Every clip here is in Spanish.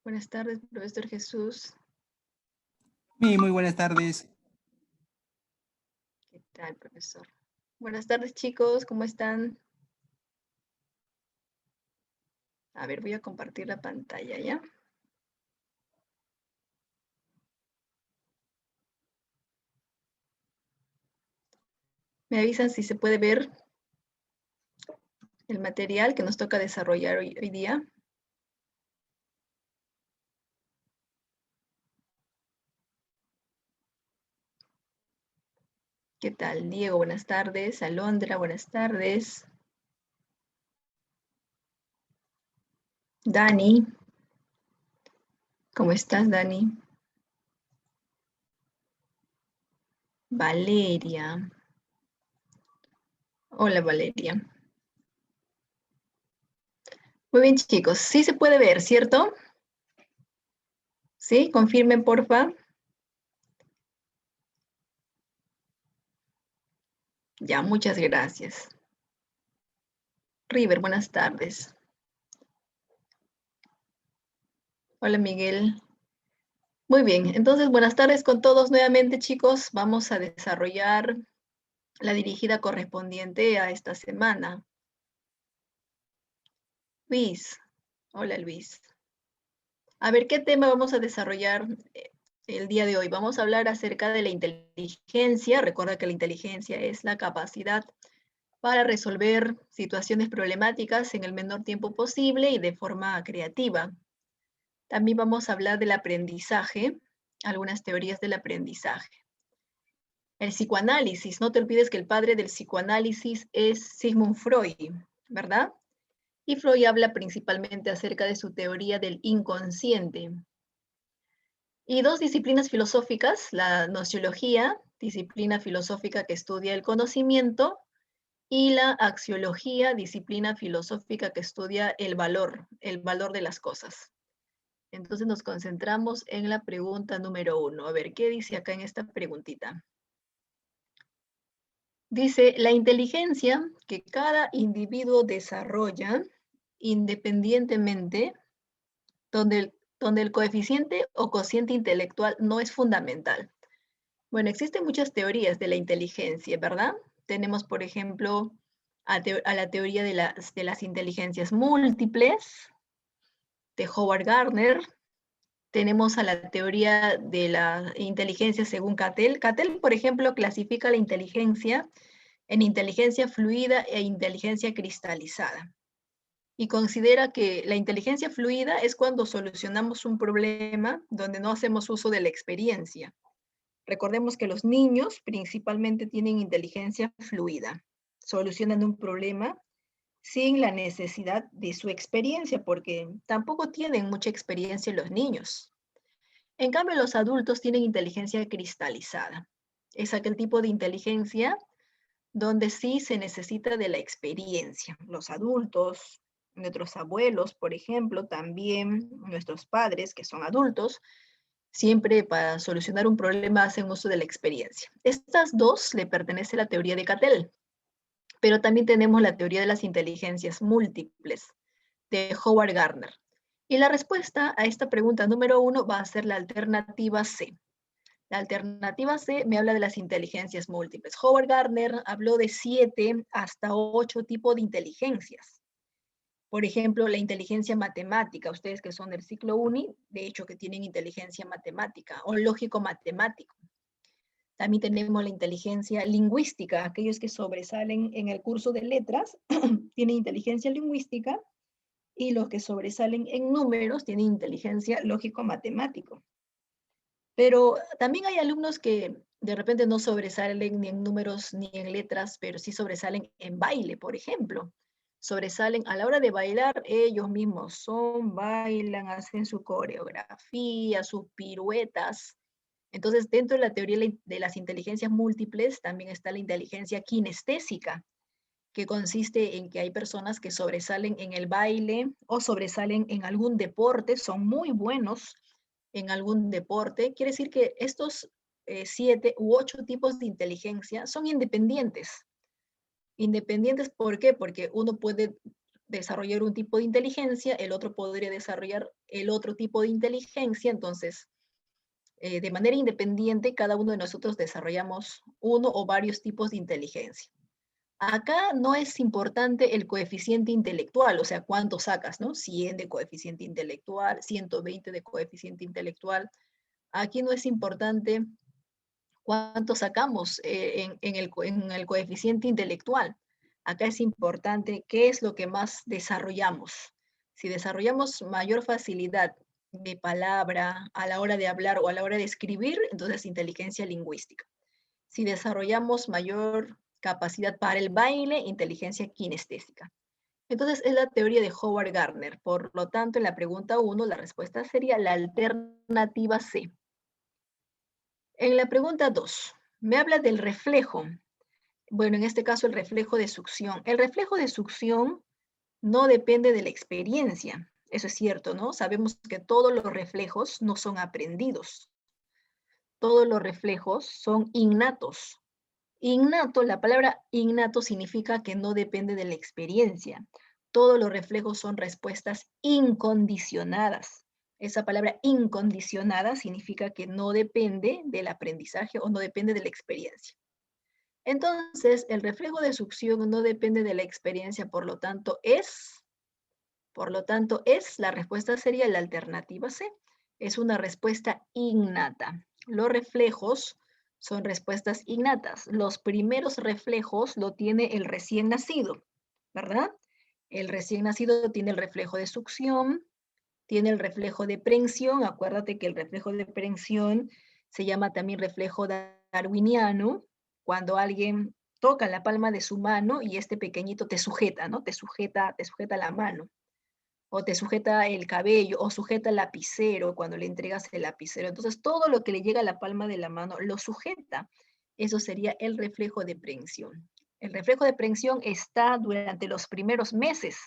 Buenas tardes, profesor Jesús. Muy buenas tardes. ¿Qué tal, profesor? Buenas tardes, chicos, ¿cómo están? A ver, voy a compartir la pantalla, ¿ya? Me avisan si se puede ver el material que nos toca desarrollar hoy día. ¿Qué tal, Diego? Buenas tardes. Alondra, buenas tardes. Dani. ¿Cómo estás, Dani? Valeria. Hola, Valeria. Muy bien, chicos. Sí se puede ver, ¿cierto? ¿Sí? Confirmen, porfa. Ya, muchas gracias. River, buenas tardes. Hola, Miguel. Muy bien, entonces buenas tardes con todos nuevamente, chicos. Vamos a desarrollar la dirigida correspondiente a esta semana. Luis, hola Luis. A ver, ¿qué tema vamos a desarrollar el día de hoy? Vamos a hablar acerca de la inteligencia. Recuerda que la inteligencia es la capacidad para resolver situaciones problemáticas en el menor tiempo posible y de forma creativa. También vamos a hablar del aprendizaje, algunas teorías del aprendizaje. El psicoanálisis, no te olvides que el padre del psicoanálisis es Sigmund Freud, ¿verdad? Y Freud habla principalmente acerca de su teoría del inconsciente. Y dos disciplinas filosóficas, la nociología, disciplina filosófica que estudia el conocimiento, y la axiología, disciplina filosófica que estudia el valor de las cosas. Entonces nos concentramos en la pregunta número 1. A ver, ¿qué dice acá en esta preguntita? Dice, la inteligencia que cada individuo desarrolla independientemente, donde el coeficiente o cociente intelectual no es fundamental. Bueno, existen muchas teorías de la inteligencia, ¿verdad? Tenemos, por ejemplo, a la teoría de las inteligencias múltiples, de Howard Gardner. Tenemos a la teoría de la inteligencia según Cattell. Cattell, por ejemplo, clasifica la inteligencia en inteligencia fluida e inteligencia cristalizada. Y considera que la inteligencia fluida es cuando solucionamos un problema donde no hacemos uso de la experiencia. Recordemos que los niños principalmente tienen inteligencia fluida. Solucionan un problema sin la necesidad de su experiencia, porque tampoco tienen mucha experiencia los niños. En cambio, los adultos tienen inteligencia cristalizada. Es aquel tipo de inteligencia donde sí se necesita de la experiencia. Los adultos, nuestros abuelos, por ejemplo, también nuestros padres, que son adultos, siempre para solucionar un problema hacen uso de la experiencia. Estas dos le pertenece a la teoría de Cattell, pero también tenemos la teoría de las inteligencias múltiples de Howard Gardner. Y la respuesta a esta pregunta número 1 va a ser la alternativa C. La alternativa C me habla de las inteligencias múltiples. Howard Gardner habló de 7 hasta 8 tipos de inteligencias. Por ejemplo, la inteligencia matemática, ustedes que son del ciclo UNI, de hecho que tienen inteligencia matemática o lógico-matemático. También tenemos la inteligencia lingüística, aquellos que sobresalen en el curso de letras tienen inteligencia lingüística y los que sobresalen en números tienen inteligencia lógico-matemático. Pero también hay alumnos que de repente no sobresalen ni en números ni en letras, pero sí sobresalen en baile, por ejemplo. Sobresalen a la hora de bailar, ellos mismos son, bailan, hacen su coreografía, sus piruetas. Entonces, dentro de la teoría de las inteligencias múltiples también está la inteligencia kinestésica, que consiste en que hay personas que sobresalen en el baile o sobresalen en algún deporte, son muy buenos en algún deporte. Quiere decir que estos 7 u 8 tipos de inteligencia son independientes. Independientes, ¿por qué? Porque uno puede desarrollar un tipo de inteligencia, el otro podría desarrollar el otro tipo de inteligencia, entonces, de manera independiente, cada uno de nosotros desarrollamos uno o varios tipos de inteligencia. Acá no es importante el coeficiente intelectual, o sea, cuánto sacas, ¿no? 100 de coeficiente intelectual, 120 de coeficiente intelectual. Aquí no es importante cuánto sacamos en el coeficiente intelectual. Acá es importante qué es lo que más desarrollamos. Si desarrollamos mayor facilidad de palabra a la hora de hablar o a la hora de escribir, entonces inteligencia lingüística. Si desarrollamos mayor capacidad para el baile, inteligencia kinestésica. Entonces es la teoría de Howard Gardner. Por lo tanto, en la pregunta 1, la respuesta sería la alternativa C. En la pregunta 2, me habla del reflejo. Bueno, en este caso el reflejo de succión. El reflejo de succión no depende de la experiencia. Eso es cierto, ¿no? Sabemos que todos los reflejos no son aprendidos. Todos los reflejos son innatos. Innato, la palabra innato significa que no depende de la experiencia. Todos los reflejos son respuestas incondicionadas. Esa palabra incondicionada significa que no depende del aprendizaje o no depende de la experiencia. Entonces, el reflejo de succión no depende de la experiencia, por lo tanto, la respuesta sería la alternativa C. Es una respuesta innata. Los reflejos son respuestas innatas. Los primeros reflejos lo tiene el recién nacido, ¿verdad? El recién nacido tiene el reflejo de succión, tiene el reflejo de prensión. Acuérdate que el reflejo de prensión se llama también reflejo darwiniano, cuando alguien toca la palma de su mano y este pequeñito te sujeta, ¿no? Te sujeta la mano, o te sujeta el cabello, o sujeta el lapicero cuando le entregas el lapicero. Entonces, todo lo que le llega a la palma de la mano lo sujeta. Eso sería el reflejo de prensión. El reflejo de prensión está durante los primeros meses,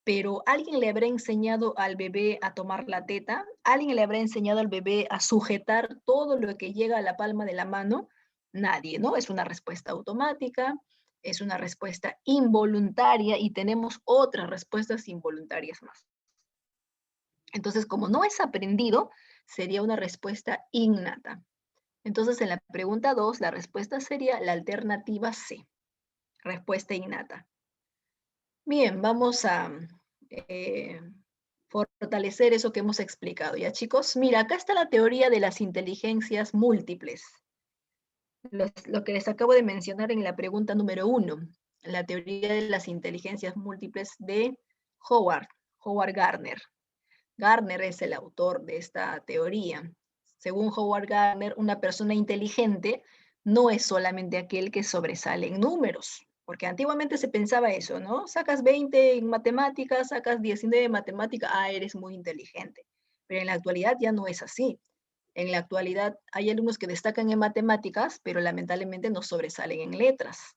pero ¿alguien le habrá enseñado al bebé a tomar la teta? ¿Alguien le habrá enseñado al bebé a sujetar todo lo que llega a la palma de la mano? Nadie, ¿no? Es una respuesta automática, es una respuesta involuntaria y tenemos otras respuestas involuntarias más. Entonces, como no es aprendido, sería una respuesta innata. Entonces, en la pregunta 2, la respuesta sería la alternativa C, respuesta innata. Bien, vamos a fortalecer eso que hemos explicado. ¿Ya, chicos? Mira, acá está la teoría de las inteligencias múltiples. Lo que les acabo de mencionar en la pregunta número 1, la teoría de las inteligencias múltiples de Howard Gardner. Gardner es el autor de esta teoría. Según Howard Gardner, una persona inteligente no es solamente aquel que sobresale en números, porque antiguamente se pensaba eso, ¿no? Sacas 20 en matemáticas, sacas 19 en matemáticas, eres muy inteligente. Pero en la actualidad ya no es así. En la actualidad hay alumnos que destacan en matemáticas, pero lamentablemente no sobresalen en letras.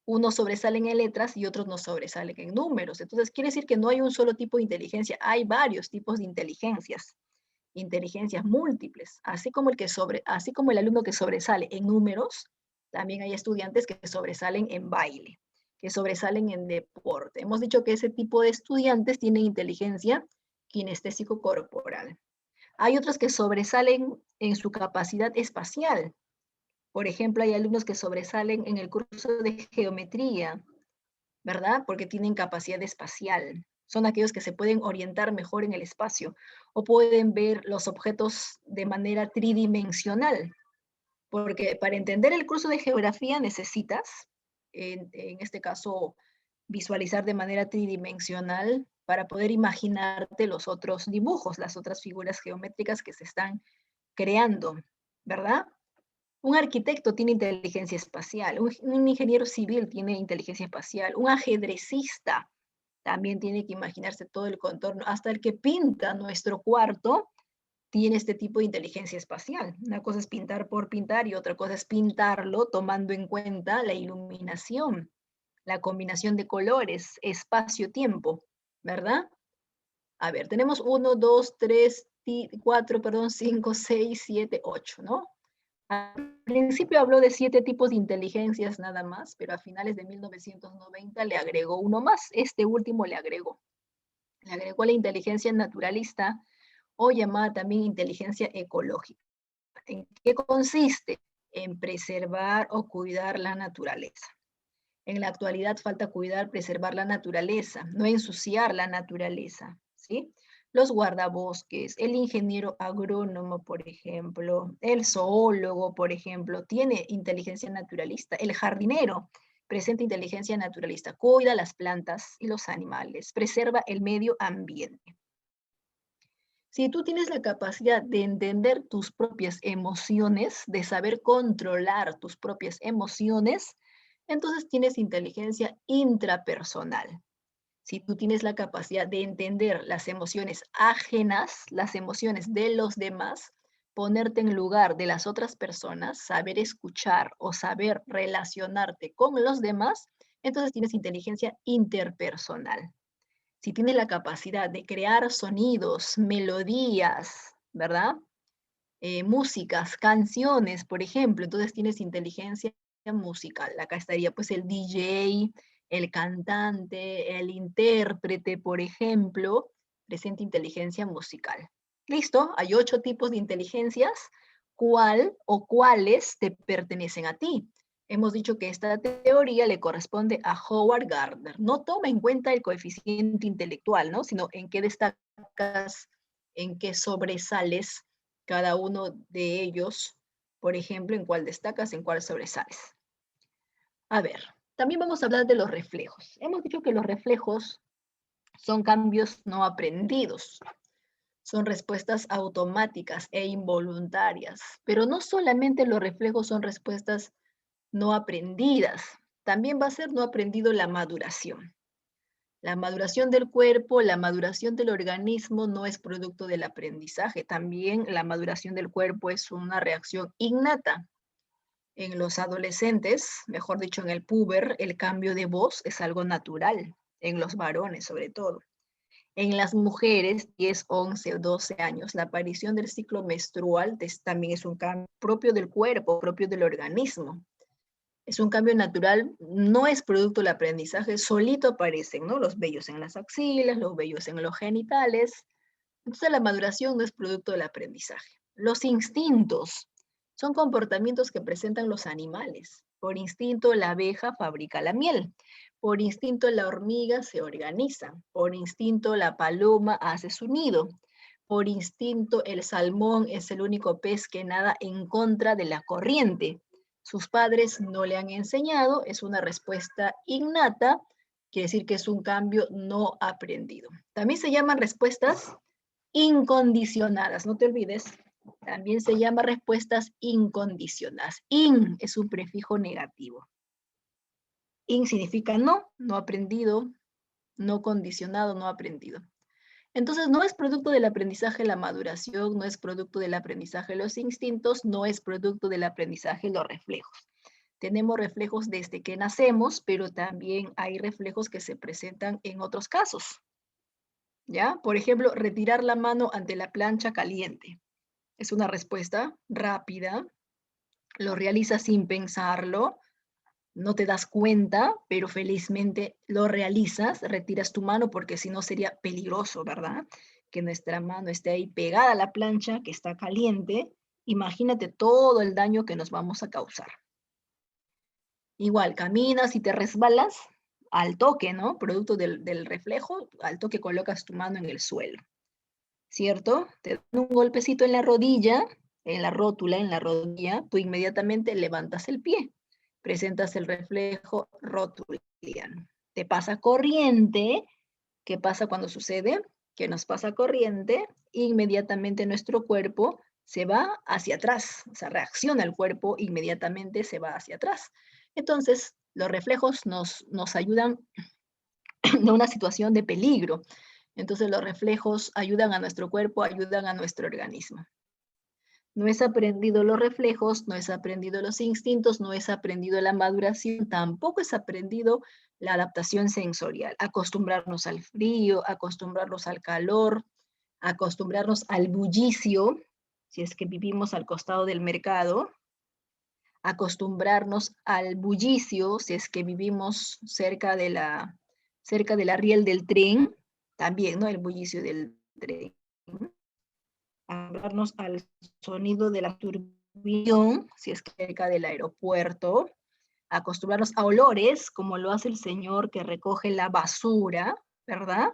Unos sobresalen en letras y otros no sobresalen en números. Entonces, quiere decir que no hay un solo tipo de inteligencia, hay varios tipos de inteligencias múltiples. Así como el alumno que sobresale en números, también hay estudiantes que sobresalen en baile, que sobresalen en deporte. Hemos dicho que ese tipo de estudiantes tienen inteligencia kinestésico-corporal. Hay otros que sobresalen en su capacidad espacial. Por ejemplo, hay alumnos que sobresalen en el curso de geometría, ¿verdad? Porque tienen capacidad espacial. Son aquellos que se pueden orientar mejor en el espacio o pueden ver los objetos de manera tridimensional. Porque para entender el curso de geografía necesitas, en este caso, visualizar de manera tridimensional para poder imaginarte los otros dibujos, las otras figuras geométricas que se están creando, ¿verdad? Un arquitecto tiene inteligencia espacial, un ingeniero civil tiene inteligencia espacial, un ajedrecista también tiene que imaginarse todo el contorno, hasta el que pinta nuestro cuarto tiene este tipo de inteligencia espacial. Una cosa es pintar por pintar y otra cosa es pintarlo tomando en cuenta la iluminación, la combinación de colores, espacio-tiempo, ¿verdad? A ver, tenemos 1, 2, 3, 4, 5, 6, 7, 8, ¿no? Al principio habló de 7 tipos de inteligencias nada más, pero a finales de 1990 le agregó uno más. Este último le agregó. Le agregó la inteligencia naturalista o llamada también inteligencia ecológica. ¿En qué consiste? En preservar o cuidar la naturaleza. En la actualidad falta cuidar, preservar la naturaleza, no ensuciar la naturaleza, ¿sí? Los guardabosques, el ingeniero agrónomo, por ejemplo, el zoólogo, por ejemplo, tiene inteligencia naturalista. El jardinero presenta inteligencia naturalista, cuida las plantas y los animales, preserva el medio ambiente. Si tú tienes la capacidad de entender tus propias emociones, de saber controlar tus propias emociones, entonces tienes inteligencia intrapersonal. Si tú tienes la capacidad de entender las emociones ajenas, las emociones de los demás, ponerte en lugar de las otras personas, saber escuchar o saber relacionarte con los demás, entonces tienes inteligencia interpersonal. Si tienes la capacidad de crear sonidos, melodías, ¿verdad? Músicas, canciones, por ejemplo, entonces tienes inteligencia musical. Acá estaría pues el DJ, el cantante, el intérprete, por ejemplo, presenta inteligencia musical. ¿Listo? Hay 8 tipos de inteligencias. ¿Cuál o cuáles te pertenecen a ti? Hemos dicho que esta teoría le corresponde a Howard Gardner. No toma en cuenta el coeficiente intelectual, ¿no? Sino en qué destacas, en qué sobresales cada uno de ellos, por ejemplo, en cuál destacas, en cuál sobresales. A ver, también vamos a hablar de los reflejos. Hemos dicho que los reflejos son cambios no aprendidos, son respuestas automáticas e involuntarias, pero no solamente los reflejos son respuestas no aprendidas, también va a ser no aprendido la maduración. La maduración del cuerpo, la maduración del organismo no es producto del aprendizaje. También la maduración del cuerpo es una reacción innata. En los adolescentes, mejor dicho, en el puber, el cambio de voz es algo natural, en los varones sobre todo. En las mujeres, 10, 11 o 12 años, la aparición del ciclo menstrual también es un cambio propio del cuerpo, propio del organismo. Es un cambio natural, no es producto del aprendizaje, solito aparecen, ¿no? Los vellos en las axilas, los vellos en los genitales. Entonces la maduración no es producto del aprendizaje. Los instintos son comportamientos que presentan los animales. Por instinto la abeja fabrica la miel. Por instinto la hormiga se organiza. Por instinto la paloma hace su nido. Por instinto el salmón es el único pez que nada en contra de la corriente. Sus padres no le han enseñado, es una respuesta innata, quiere decir que es un cambio no aprendido. También se llaman respuestas incondicionadas, no te olvides, también se llama respuestas incondicionadas. In es un prefijo negativo. In significa no, no aprendido, no condicionado, no aprendido. Entonces, no es producto del aprendizaje la maduración, no es producto del aprendizaje los instintos, no es producto del aprendizaje los reflejos. Tenemos reflejos desde que nacemos, pero también hay reflejos que se presentan en otros casos. ¿Ya? Por ejemplo, retirar la mano ante la plancha caliente. Es una respuesta rápida, lo realizas sin pensarlo, no te das cuenta, pero felizmente lo realizas, retiras tu mano porque si no sería peligroso, ¿verdad? Que nuestra mano esté ahí pegada a la plancha que está caliente. Imagínate todo el daño que nos vamos a causar. Igual, caminas y te resbalas al toque, ¿no? Producto del reflejo, al toque colocas tu mano en el suelo, ¿cierto? Te dan un golpecito en la rodilla, en la rótula, en la rodilla, tú inmediatamente levantas el pie, presentas el reflejo rotuliano. Te pasa corriente, ¿qué pasa cuando sucede? Que nos pasa corriente, inmediatamente nuestro cuerpo se va hacia atrás, o sea, reacciona el cuerpo, inmediatamente se va hacia atrás. Entonces, los reflejos nos ayudan en una situación de peligro. Entonces, los reflejos ayudan a nuestro cuerpo, ayudan a nuestro organismo. No es aprendido los reflejos, no es aprendido los instintos, no es aprendido la maduración, tampoco es aprendido la adaptación sensorial. Acostumbrarnos al frío, acostumbrarnos al calor, acostumbrarnos al bullicio, si es que vivimos al costado del mercado, acostumbrarnos al bullicio, si es que vivimos cerca de la riel del tren, también, ¿no? El bullicio del tren. Acostumbrarnos al sonido de la turbina, si es que cerca del aeropuerto, acostumbrarnos a olores, como lo hace el señor que recoge la basura, ¿verdad?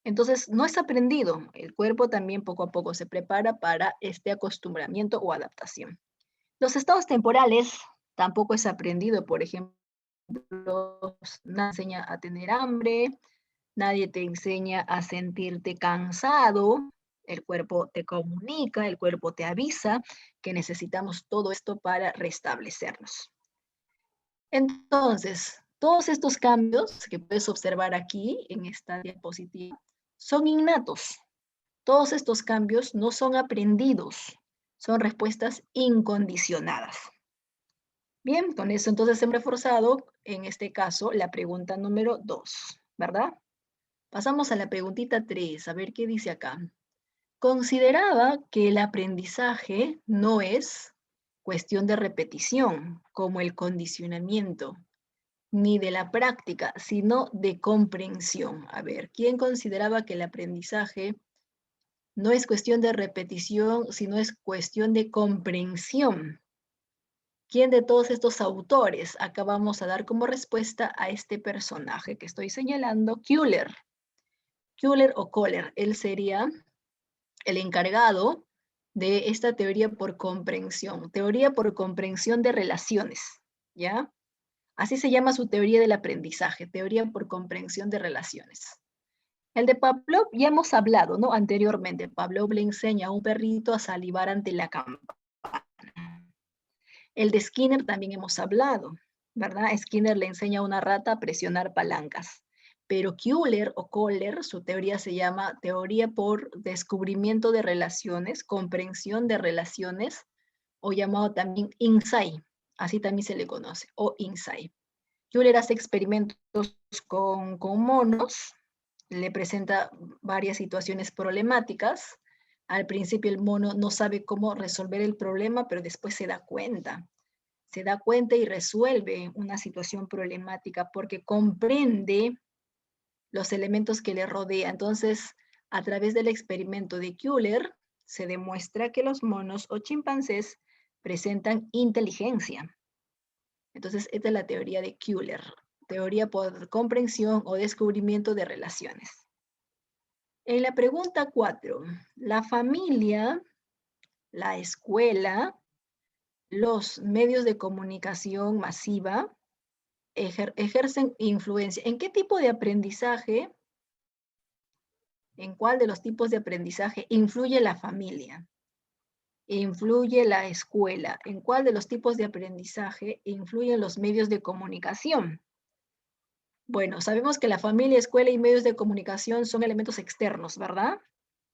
Entonces, no es aprendido, el cuerpo también poco a poco se prepara para este acostumbramiento o adaptación. Los estados temporales tampoco es aprendido, por ejemplo, nadie enseña a tener hambre, nadie te enseña a sentirte cansado, el cuerpo te comunica, el cuerpo te avisa que necesitamos todo esto para restablecernos. Entonces, todos estos cambios que puedes observar aquí en esta diapositiva son innatos. Todos estos cambios no son aprendidos, son respuestas incondicionadas. Bien, con eso entonces hemos reforzado, en este caso, la pregunta número 2, ¿verdad? Pasamos a la preguntita 3, a ver qué dice acá. Consideraba que el aprendizaje no es cuestión de repetición, como el condicionamiento, ni de la práctica, sino de comprensión. A ver, ¿quién consideraba que el aprendizaje no es cuestión de repetición, sino es cuestión de comprensión? ¿Quién de todos estos autores? Acá vamos a dar como respuesta a este personaje que estoy señalando, Köhler. Köhler o Kohler, él sería el encargado de esta teoría por comprensión de relaciones, ¿ya? Así se llama su teoría del aprendizaje, teoría por comprensión de relaciones. El de Pavlov ya hemos hablado, ¿no? Anteriormente, Pavlov le enseña a un perrito a salivar ante la campana. El de Skinner también hemos hablado, ¿verdad? Skinner le enseña a una rata a presionar palancas. Pero Köhler o Kohler, su teoría se llama teoría por descubrimiento de relaciones, comprensión de relaciones, o llamado también insight, así también se le conoce, o insight. Köhler hace experimentos con monos, le presenta varias situaciones problemáticas. Al principio el mono no sabe cómo resolver el problema, pero después se da cuenta y resuelve una situación problemática porque comprende los elementos que le rodean. Entonces, a través del experimento de Köhler, se demuestra que los monos o chimpancés presentan inteligencia. Entonces, esta es la teoría de Köhler, teoría por comprensión o descubrimiento de relaciones. En la pregunta 4, la familia, la escuela, los medios de comunicación masiva ejercen influencia. ¿En qué tipo de aprendizaje, en cuál de los tipos de aprendizaje influye la familia? ¿Influye la escuela? ¿En cuál de los tipos de aprendizaje influyen los medios de comunicación? Bueno, sabemos que la familia, escuela y medios de comunicación son elementos externos, ¿verdad?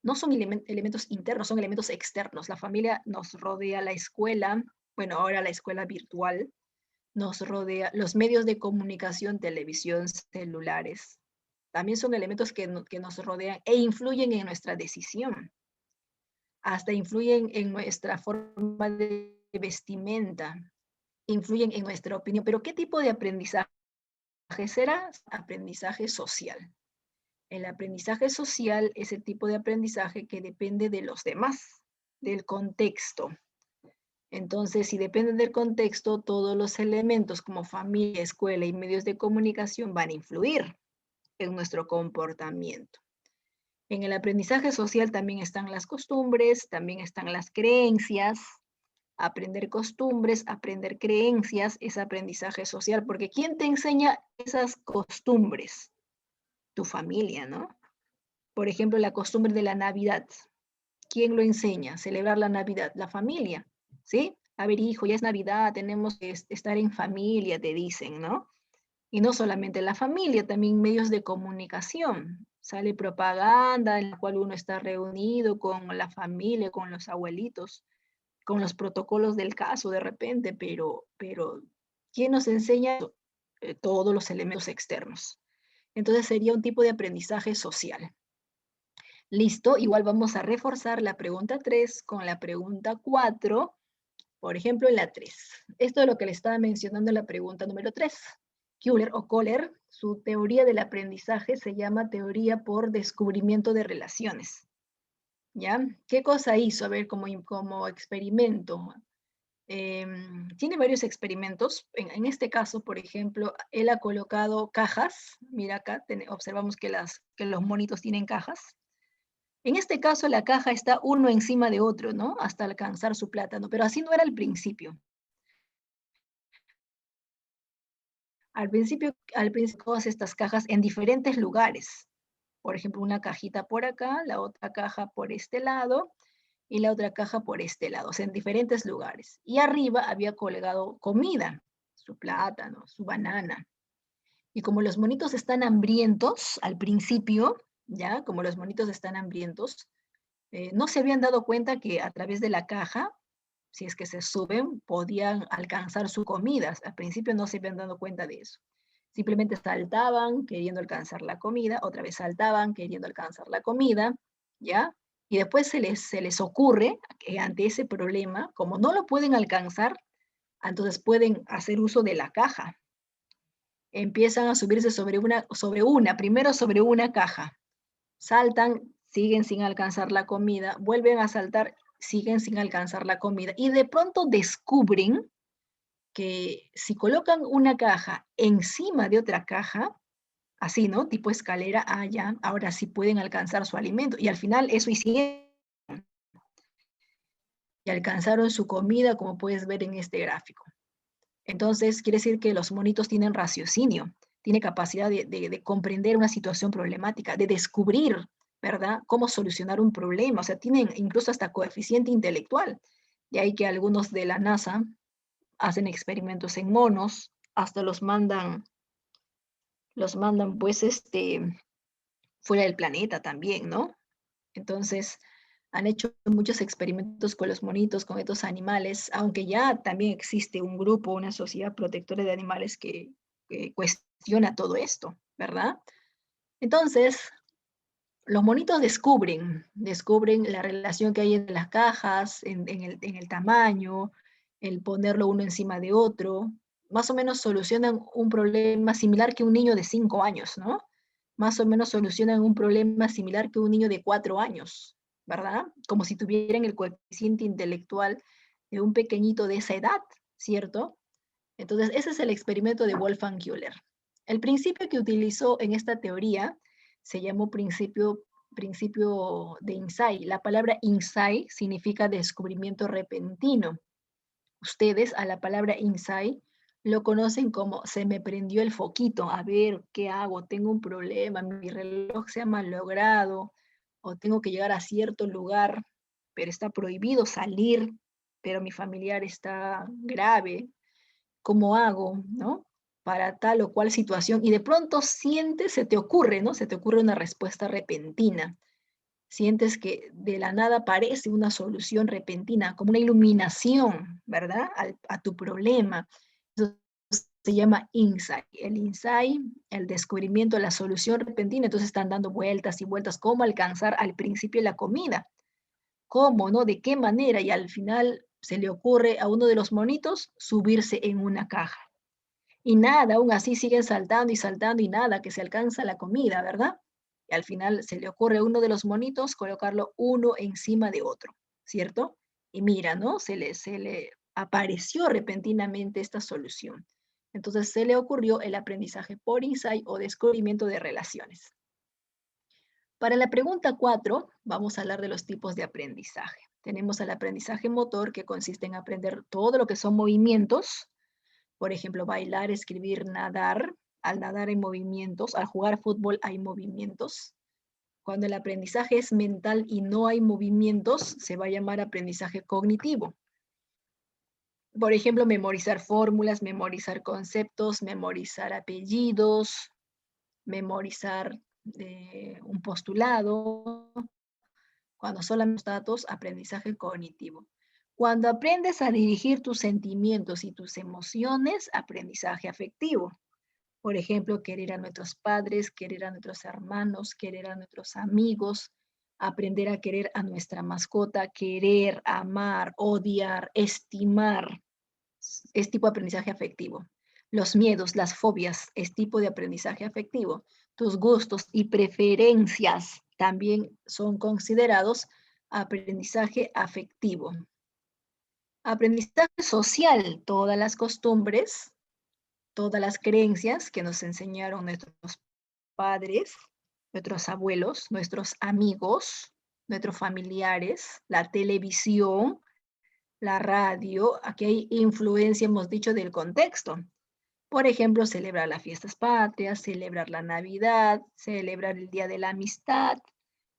No son elementos internos, son elementos externos. La familia nos rodea, la escuela, bueno, ahora la escuela virtual, nos rodea, los medios de comunicación, televisión, celulares, también son elementos que nos rodean e influyen en nuestra decisión. Hasta influyen en nuestra forma de vestimenta, influyen en nuestra opinión. Pero ¿qué tipo de aprendizaje será? Aprendizaje social. El aprendizaje social es el tipo de aprendizaje que depende de los demás, del contexto. Entonces, si dependen del contexto, todos los elementos como familia, escuela y medios de comunicación van a influir en nuestro comportamiento. En el aprendizaje social también están las costumbres, también están las creencias. Aprender costumbres, aprender creencias es aprendizaje social, porque ¿quién te enseña esas costumbres? Tu familia, ¿no? Por ejemplo, la costumbre de la Navidad. ¿Quién lo enseña? Celebrar la Navidad, la familia, ¿sí? A ver, hijo, ya es Navidad, tenemos que estar en familia, te dicen, ¿no? Y no solamente la familia, también medios de comunicación. Sale propaganda en la cual uno está reunido con la familia, con los abuelitos, con los protocolos del caso de repente, pero ¿quién nos enseña todos los elementos externos? Entonces sería un tipo de aprendizaje social. Listo, igual vamos a reforzar la pregunta 3 con la pregunta 4, Por ejemplo, en la 3. Esto es lo que le estaba mencionando en la pregunta número 3. Kohler o Kohler, su teoría del aprendizaje se llama teoría por descubrimiento de relaciones. ¿Ya? ¿Qué cosa hizo? A ver, como experimento. Tiene varios experimentos. En este caso, por ejemplo, él ha colocado cajas. Mira acá, observamos que los monitos tienen cajas. En este caso, la caja está uno encima de otro, ¿no? Hasta alcanzar su plátano, pero así no era al principio. Al principio todas estas cajas en diferentes lugares. Por ejemplo, una cajita por acá, la otra caja por este lado y la otra caja por este lado, o sea, en diferentes lugares. Y arriba había colgado comida, su plátano, su banana. Y como los monitos están hambrientos al principio, ya, como los monitos están hambrientos, no se habían dado cuenta que a través de la caja, si es que se suben, podían alcanzar su comida. Al principio no se habían dado cuenta de eso. Simplemente saltaban queriendo alcanzar la comida, otra vez saltaban queriendo alcanzar la comida, ¿ya? Y después se les ocurre que ante ese problema, como no lo pueden alcanzar, entonces pueden hacer uso de la caja. Empiezan a subirse primero sobre una caja, saltan, siguen sin alcanzar la comida, vuelven a saltar, siguen sin alcanzar la comida y de pronto descubren que si colocan una caja encima de otra caja, así, ¿no? Tipo escalera, ya, ahora sí pueden alcanzar su alimento. Y al final eso hicieron y alcanzaron su comida, como puedes ver en este gráfico. Entonces, quiere decir que los monitos tienen raciocinio, tienen capacidad de comprender una situación problemática, de descubrir, ¿verdad?, cómo solucionar un problema. O sea, tienen incluso hasta coeficiente intelectual. De ahí que algunos de la NASA hacen experimentos en monos, hasta los mandan pues fuera del planeta también, ¿no? Entonces, han hecho muchos experimentos con los monitos, con estos animales, aunque ya también existe un grupo, una sociedad protectora de animales que cuestiona todo esto, ¿verdad? Entonces, los monitos descubren la relación que hay entre las cajas, en el tamaño, el ponerlo uno encima de otro. Más o menos solucionan un problema similar que un niño de 5 años, ¿no? Más o menos solucionan un problema similar que un niño de 4 años, ¿verdad? Como si tuvieran el coeficiente intelectual de un pequeñito de esa edad, ¿cierto? Entonces, ese es el experimento de Wolfgang Köhler. El principio que utilizó en esta teoría se llamó principio de insight. La palabra insight significa descubrimiento repentino. Ustedes a la palabra insight lo conocen como se me prendió el foquito, a ver, ¿qué hago? Tengo un problema, mi reloj se ha malogrado, o tengo que llegar a cierto lugar, pero está prohibido salir, pero mi familiar está grave, ¿cómo hago, no? Para tal o cual situación, y de pronto sientes, se te ocurre, ¿no? Se te ocurre una respuesta repentina. Sientes que de la nada aparece una solución repentina, como una iluminación, ¿verdad? A tu problema. Eso se llama insight. El insight, el descubrimiento, la solución repentina, entonces están dando vueltas y vueltas, cómo alcanzar al principio la comida, cómo, ¿no? De qué manera, y al final se le ocurre a uno de los monitos subirse en una caja. Y nada, aún así siguen saltando y nada, que se alcanza la comida, ¿verdad? Y al final se le ocurre a uno de los monitos colocarlo uno encima de otro, ¿cierto? Y mira, ¿no? Se le apareció repentinamente esta solución. Entonces se le ocurrió el aprendizaje por insight o descubrimiento de relaciones. Para la pregunta 4, vamos a hablar de los tipos de aprendizaje. Tenemos el aprendizaje motor, que consiste en aprender todo lo que son movimientos. Por ejemplo, bailar, escribir, nadar. Al nadar hay movimientos, al jugar fútbol hay movimientos. Cuando el aprendizaje es mental y no hay movimientos, se va a llamar aprendizaje cognitivo. Por ejemplo, memorizar fórmulas, memorizar conceptos, memorizar apellidos, memorizar un postulado. Cuando solamente datos, aprendizaje cognitivo. Cuando aprendes a dirigir tus sentimientos y tus emociones, aprendizaje afectivo. Por ejemplo, querer a nuestros padres, querer a nuestros hermanos, querer a nuestros amigos, aprender a querer a nuestra mascota, querer, amar, odiar, estimar, es tipo de aprendizaje afectivo. Los miedos, las fobias, es tipo de aprendizaje afectivo. Tus gustos y preferencias también son considerados aprendizaje afectivo. Aprendizaje social, todas las costumbres, todas las creencias que nos enseñaron nuestros padres, nuestros abuelos, nuestros amigos, nuestros familiares, la televisión, la radio. Aquí hay influencia, hemos dicho, del contexto. Por ejemplo, celebrar las fiestas patrias, celebrar la Navidad, celebrar el Día de la Amistad,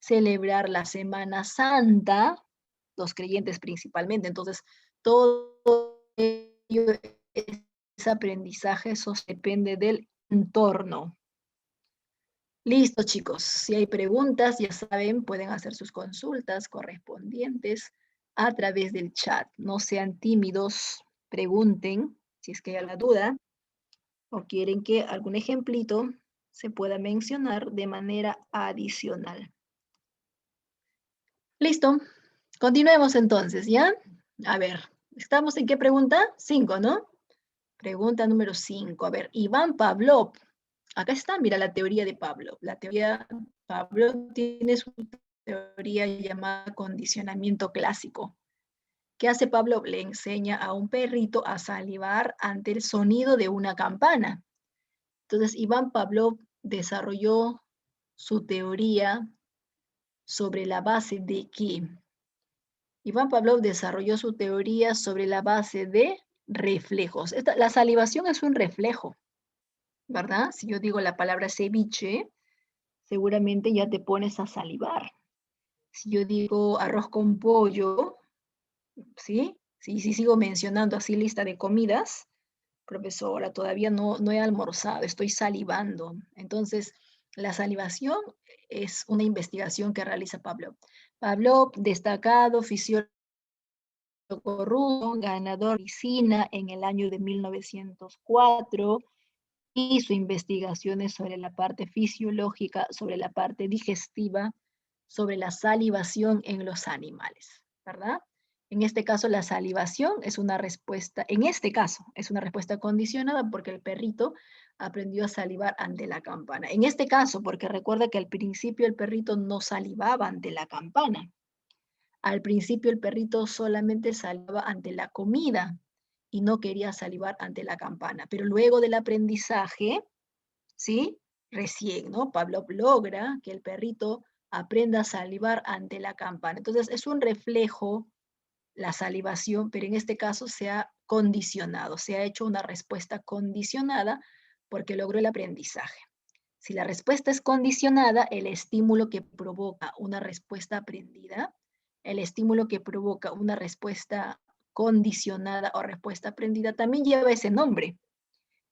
celebrar la Semana Santa, los creyentes principalmente. Entonces, todo ello es aprendizaje, eso depende del entorno. Listo, chicos. Si hay preguntas, ya saben, pueden hacer sus consultas correspondientes a través del chat. No sean tímidos, pregunten si es que hay alguna duda o quieren que algún ejemplito se pueda mencionar de manera adicional. Listo. Continuemos entonces, ¿ya? A ver, ¿estamos en qué pregunta? 5, ¿no? Pregunta número 5. A ver, Iván Pavlov. Acá está, mira la teoría de Pavlov. La teoría Pavlov tiene su teoría llamada condicionamiento clásico. ¿Qué hace Pavlov? Le enseña a un perrito a salivar ante el sonido de una campana. Entonces, Iván Pavlov desarrolló su teoría sobre la base de qué. Iván Pavlov desarrolló su teoría sobre la base de reflejos. La salivación es un reflejo, ¿verdad? Si yo digo la palabra ceviche, seguramente ya te pones a salivar. Si yo digo arroz con pollo, ¿sí? Si sigo mencionando así lista de comidas, profesora, todavía no he almorzado, estoy salivando. Entonces, la salivación es una investigación que realiza Pavlov. Pavlov, destacado fisiólogo ruso, ganador de medicina en el año de 1904, hizo investigaciones sobre la parte fisiológica, sobre la parte digestiva, sobre la salivación en los animales, ¿verdad? En este caso, la salivación es una respuesta, en este caso, es una respuesta condicionada porque el perrito aprendió a salivar ante la campana. En este caso, porque recuerda que al principio el perrito no salivaba ante la campana. Al principio el perrito solamente salivaba ante la comida y no quería salivar ante la campana. Pero luego del aprendizaje, ¿sí? Recién, ¿no? Pavlov logra que el perrito aprenda a salivar ante la campana. Entonces, es un reflejo la salivación, pero en este caso se ha condicionado, se ha hecho una respuesta condicionada porque logró el aprendizaje. Si la respuesta es condicionada, el estímulo que provoca una respuesta aprendida, el estímulo que provoca una respuesta condicionada o respuesta aprendida también lleva ese nombre.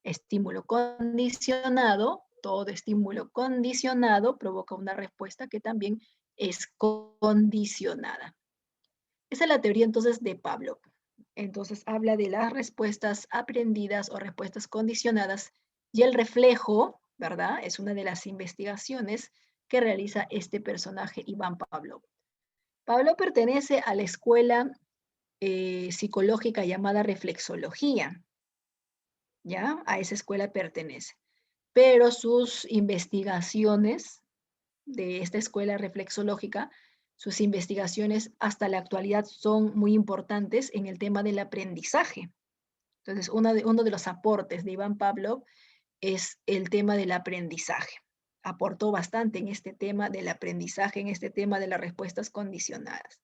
Estímulo condicionado, todo estímulo condicionado provoca una respuesta que también es condicionada. Esa es la teoría entonces de Pavlov. Entonces habla de las respuestas aprendidas o respuestas condicionadas y el reflejo, ¿verdad? Es una de las investigaciones que realiza este personaje, Iván Pavlov. Pavlov pertenece a la escuela psicológica llamada reflexología, ¿ya? A esa escuela pertenece. Pero sus investigaciones de esta escuela reflexológica, sus investigaciones hasta la actualidad son muy importantes en el tema del aprendizaje. Entonces, uno de los aportes de Iván Pavlov es el tema del aprendizaje. Aportó bastante en este tema del aprendizaje, en este tema de las respuestas condicionadas.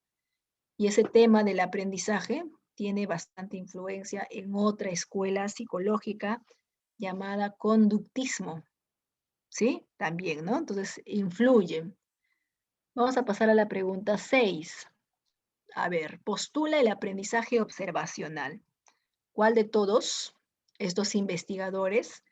Y ese tema del aprendizaje tiene bastante influencia en otra escuela psicológica llamada conductismo, ¿sí? También, ¿no? Entonces, influye. Vamos a pasar a la pregunta 6. A ver, postula el aprendizaje observacional. ¿Cuál de todos estos investigadores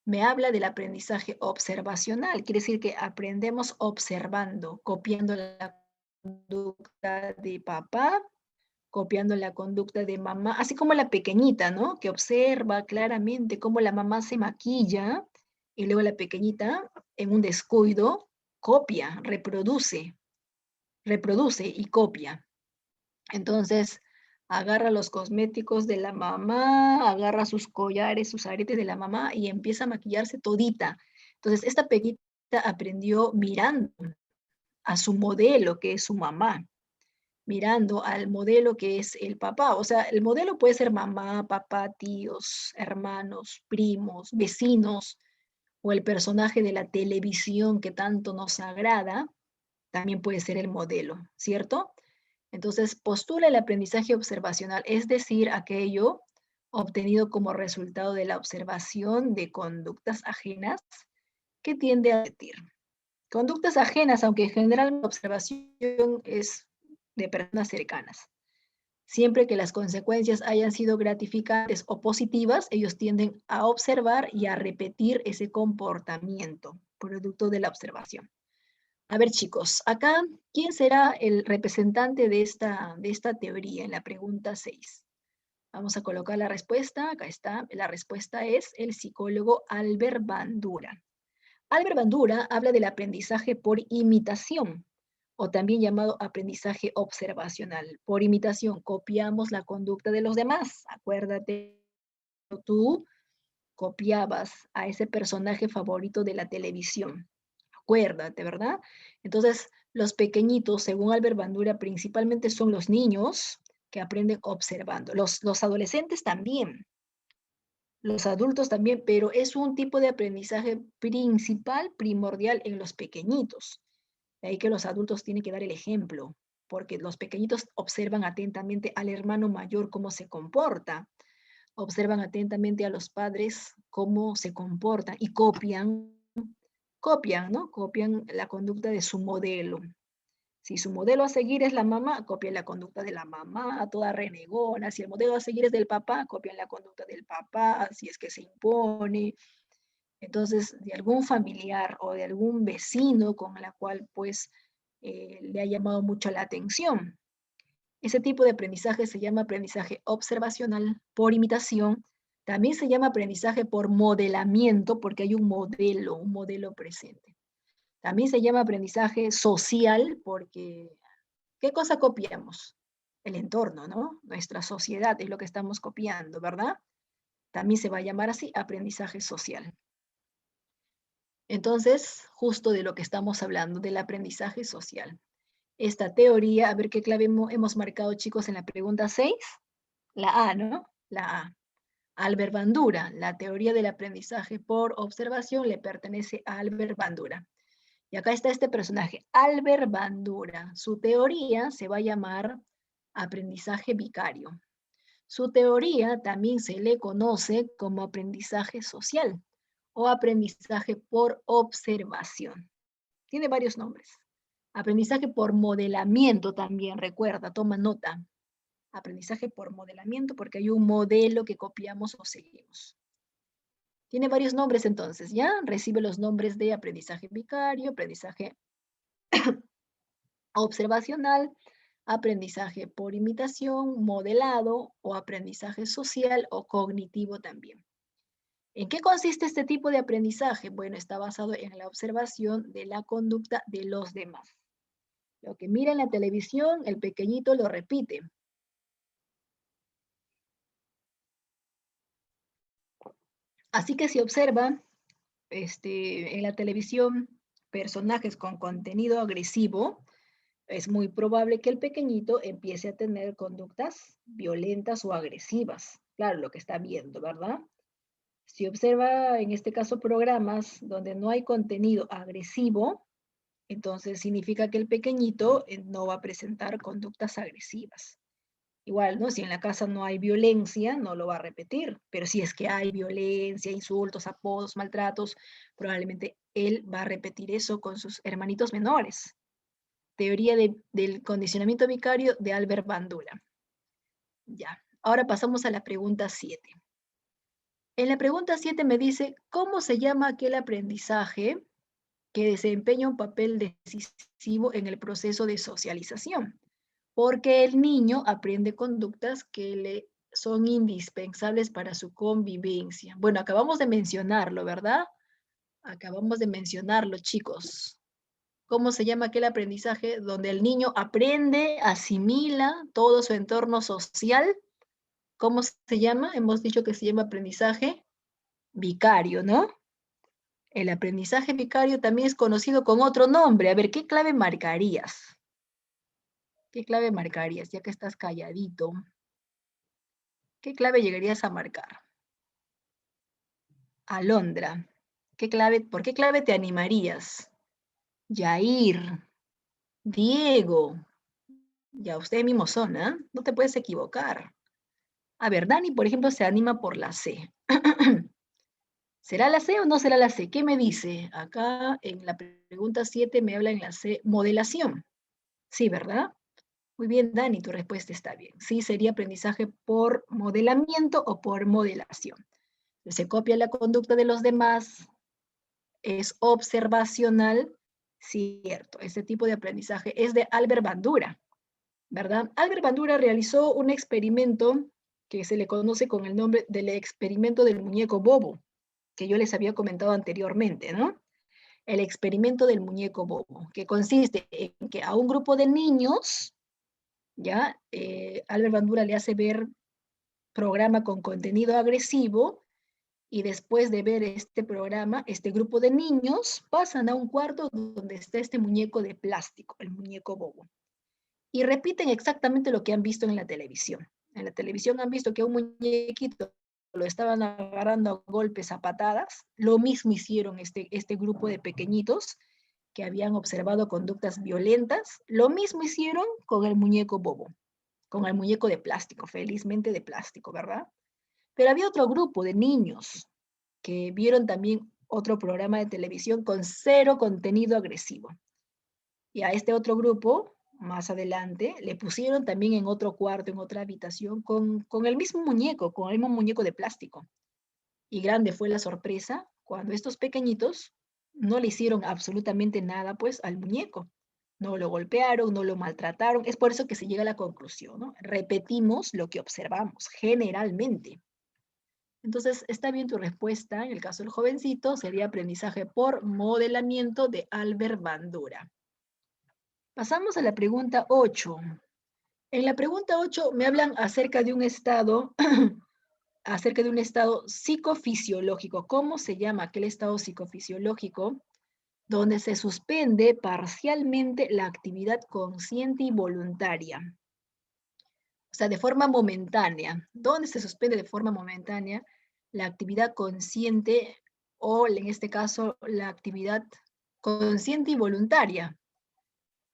me habla del aprendizaje observacional? Quiere decir que aprendemos observando, copiando la conducta de papá, copiando la conducta de mamá, así como la pequeñita, ¿no? Que observa claramente cómo la mamá se maquilla y luego la pequeñita, en un descuido, copia, reproduce. reproduce y copia. Entonces, agarra los cosméticos de la mamá, agarra sus collares, sus aretes de la mamá y empieza a maquillarse todita. Entonces, esta pequeñita aprendió mirando a su modelo, que es su mamá, mirando al modelo que es el papá. O sea, el modelo puede ser mamá, papá, tíos, hermanos, primos, vecinos, o el personaje de la televisión que tanto nos agrada, también puede ser el modelo, ¿cierto? Entonces, postula el aprendizaje observacional, es decir, aquello obtenido como resultado de la observación de conductas ajenas que tiende a repetir. Conductas ajenas, aunque en general la observación es de personas cercanas. Siempre que las consecuencias hayan sido gratificantes o positivas, ellos tienden a observar y a repetir ese comportamiento, producto de la observación. A ver, chicos, acá, ¿quién será el representante de esta teoría en la pregunta 6? Vamos a colocar la respuesta. Acá está. La respuesta es el psicólogo Albert Bandura. Albert Bandura habla del aprendizaje por imitación, o también llamado aprendizaje observacional. Por imitación, copiamos la conducta de los demás. Acuérdate, tú copiabas a ese personaje favorito de la televisión. Acuérdate, ¿verdad? Entonces, los pequeñitos, según Albert Bandura, principalmente son los niños que aprenden observando. Los adolescentes también, los adultos también, pero es un tipo de aprendizaje principal, primordial en los pequeñitos. De ahí que los adultos tienen que dar el ejemplo, porque los pequeñitos observan atentamente al hermano mayor cómo se comporta, observan atentamente a los padres cómo se comportan y copian, ¿no? Copian la conducta de su modelo. Si su modelo a seguir es la mamá, copian la conducta de la mamá, toda renegona. Si el modelo a seguir es del papá, copian la conducta del papá, si es que se impone. Entonces, de algún familiar o de algún vecino con la cual pues le ha llamado mucho la atención. Ese tipo de aprendizaje se llama aprendizaje observacional por imitación. También se llama aprendizaje por modelamiento porque hay un modelo presente. También se llama aprendizaje social porque ¿qué cosa copiamos? El entorno, ¿no? Nuestra sociedad es lo que estamos copiando, ¿verdad? También se va a llamar así aprendizaje social. Entonces, justo de lo que estamos hablando, del aprendizaje social. Esta teoría, a ver qué clave hemos marcado, chicos, en la pregunta 6. La A, ¿no? La A. Albert Bandura, la teoría del aprendizaje por observación le pertenece a Albert Bandura. Y acá está este personaje, Albert Bandura. Su teoría se va a llamar aprendizaje vicario. Su teoría también se le conoce como aprendizaje social o aprendizaje por observación. Tiene varios nombres. Aprendizaje por modelamiento también, recuerda, toma nota. Aprendizaje por modelamiento porque hay un modelo que copiamos o seguimos. Tiene varios nombres entonces, ¿ya? Recibe los nombres de aprendizaje vicario, aprendizaje observacional, aprendizaje por imitación, modelado o aprendizaje social o cognitivo también. ¿En qué consiste este tipo de aprendizaje? Bueno, está basado en la observación de la conducta de los demás. Lo que mira en la televisión, el pequeñito lo repite. Así que si observa en la televisión personajes con contenido agresivo, es muy probable que el pequeñito empiece a tener conductas violentas o agresivas. Claro, lo que está viendo, ¿verdad? Si observa, en este caso, programas donde no hay contenido agresivo, entonces significa que el pequeñito no va a presentar conductas agresivas. Igual, ¿no? Si en la casa no hay violencia, no lo va a repetir, pero si es que hay violencia, insultos, apodos, maltratos, probablemente él va a repetir eso con sus hermanitos menores. Teoría del condicionamiento vicario de Albert Bandura. Ya, ahora pasamos a la pregunta 7. En la pregunta 7 me dice, ¿cómo se llama aquel aprendizaje que desempeña un papel decisivo en el proceso de socialización? Porque el niño aprende conductas que le son indispensables para su convivencia. Bueno, acabamos de mencionarlo, ¿verdad? Acabamos de mencionarlo, chicos. ¿Cómo se llama aquel aprendizaje donde el niño aprende, asimila todo su entorno social? ¿Cómo se llama? Hemos dicho que se llama aprendizaje vicario, ¿no? El aprendizaje vicario también es conocido con otro nombre. A ver, ¿qué clave marcarías? ¿Qué clave marcarías? Ya que estás calladito. ¿Qué clave llegarías a marcar? Alondra. ¿Por qué clave te animarías? Yair, Diego. Ya ustedes mismos son, ¿ah? No te puedes equivocar. A ver, Dani, por ejemplo, se anima por la C. ¿Será la C o no será la C? ¿Qué me dice? Acá en la pregunta 7 me habla en la C, modelación. Sí, ¿verdad? Muy bien, Dani, tu respuesta está bien. Sí, sería aprendizaje por modelamiento o por modelación. Se copia la conducta de los demás, es observacional, cierto. Este tipo de aprendizaje es de Albert Bandura, ¿verdad? Albert Bandura realizó un experimento que se le conoce con el nombre del experimento del muñeco bobo, que yo les había comentado anteriormente, ¿no? El experimento del muñeco bobo, que consiste en que a un grupo de niños, ¿ya? Albert Bandura le hace ver programa con contenido agresivo y después de ver este programa, este grupo de niños pasan a un cuarto donde está este muñeco de plástico, el muñeco bobo, y repiten exactamente lo que han visto en la televisión. En la televisión han visto que a un muñequito lo estaban agarrando a golpes, a patadas. Lo mismo hicieron este grupo de pequeñitos que habían observado conductas violentas. Lo mismo hicieron con el muñeco bobo, con el muñeco de plástico, felizmente de plástico, ¿verdad? Pero había otro grupo de niños que vieron también otro programa de televisión con cero contenido agresivo. Y a este otro grupo, más adelante, le pusieron también en otro cuarto, en otra habitación, con el mismo muñeco, con el mismo muñeco de plástico. Y grande fue la sorpresa cuando estos pequeñitos no le hicieron absolutamente nada, pues, al muñeco. No lo golpearon, no lo maltrataron. Es por eso que se llega a la conclusión, ¿no? Repetimos lo que observamos, generalmente. Entonces, está bien tu respuesta. En el caso del jovencito, sería aprendizaje por modelamiento de Albert Bandura. Pasamos a la pregunta 8. En la pregunta 8 me hablan acerca de un estado, acerca de un estado psicofisiológico. ¿Cómo se llama aquel estado psicofisiológico? Donde se suspende parcialmente la actividad consciente y voluntaria. O sea, de forma momentánea. ¿Dónde se suspende de forma momentánea la actividad consciente o, en este caso, la actividad consciente y voluntaria?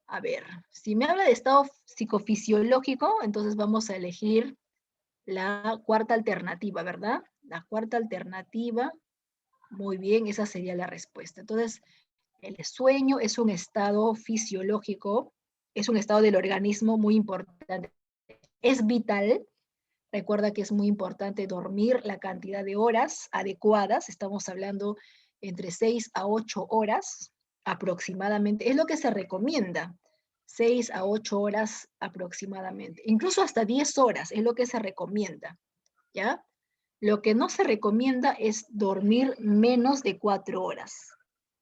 A ver, si me habla de estado psicofisiológico, entonces vamos a elegir la cuarta alternativa, ¿verdad? La cuarta alternativa, muy bien, esa sería la respuesta. Entonces, el sueño es un estado fisiológico, es un estado del organismo muy importante. Es vital. Recuerda que es muy importante dormir la cantidad de horas adecuadas. Estamos hablando entre 6 a 8 horas aproximadamente. Es lo que se recomienda. 6 a 8 horas aproximadamente. Incluso hasta 10 horas es lo que se recomienda. ¿Ya? Lo que no se recomienda es dormir menos de 4 horas.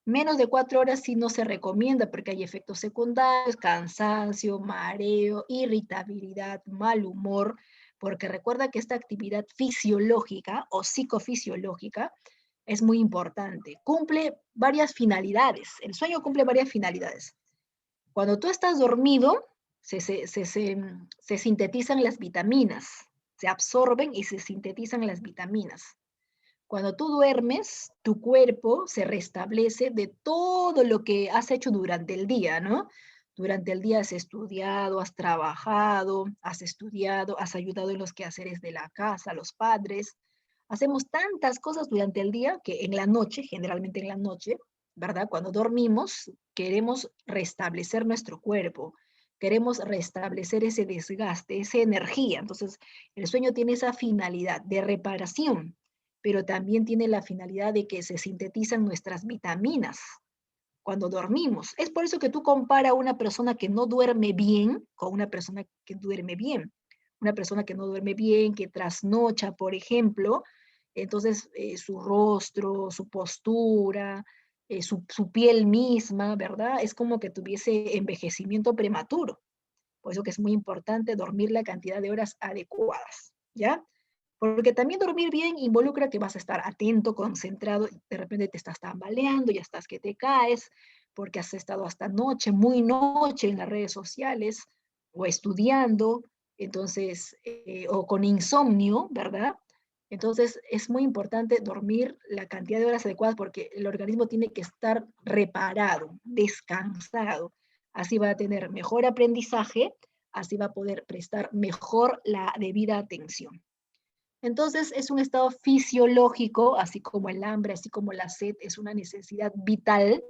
Menos de 4 horas sí no se recomienda porque hay efectos secundarios, cansancio, mareo, irritabilidad, mal humor, porque recuerda que esta actividad fisiológica o psicofisiológica es muy importante. Cumple varias finalidades. El sueño cumple varias finalidades. Cuando tú estás dormido, se sintetizan las vitaminas, se absorben y se sintetizan las vitaminas. Cuando tú duermes, tu cuerpo se restablece de todo lo que has hecho durante el día, ¿no? Durante el día has estudiado, has trabajado, has estudiado, has ayudado en los quehaceres de la casa, los padres. Hacemos tantas cosas durante el día que en la noche, generalmente en la noche, ¿verdad? Cuando dormimos, queremos restablecer nuestro cuerpo, queremos restablecer ese desgaste, esa energía. Entonces, el sueño tiene esa finalidad de reparación, pero también tiene la finalidad de que se sintetizan nuestras vitaminas cuando dormimos. Es por eso que tú comparas a una persona que no duerme bien con una persona que duerme bien. Una persona que no duerme bien, que trasnocha, por ejemplo, entonces su rostro, su postura, su piel misma, ¿verdad? Es como que tuviese envejecimiento prematuro. Por eso que es muy importante dormir la cantidad de horas adecuadas, ¿ya? Porque también dormir bien involucra que vas a estar atento, concentrado, de repente te estás tambaleando, ya estás que te caes, porque has estado hasta noche, muy noche en las redes sociales, o estudiando, entonces, o con insomnio, ¿verdad? Entonces, es muy importante dormir la cantidad de horas adecuadas porque el organismo tiene que estar reparado, descansado. Así va a tener mejor aprendizaje, así va a poder prestar mejor la debida atención. Entonces, es un estado fisiológico, así como el hambre, así como la sed, es una necesidad vital,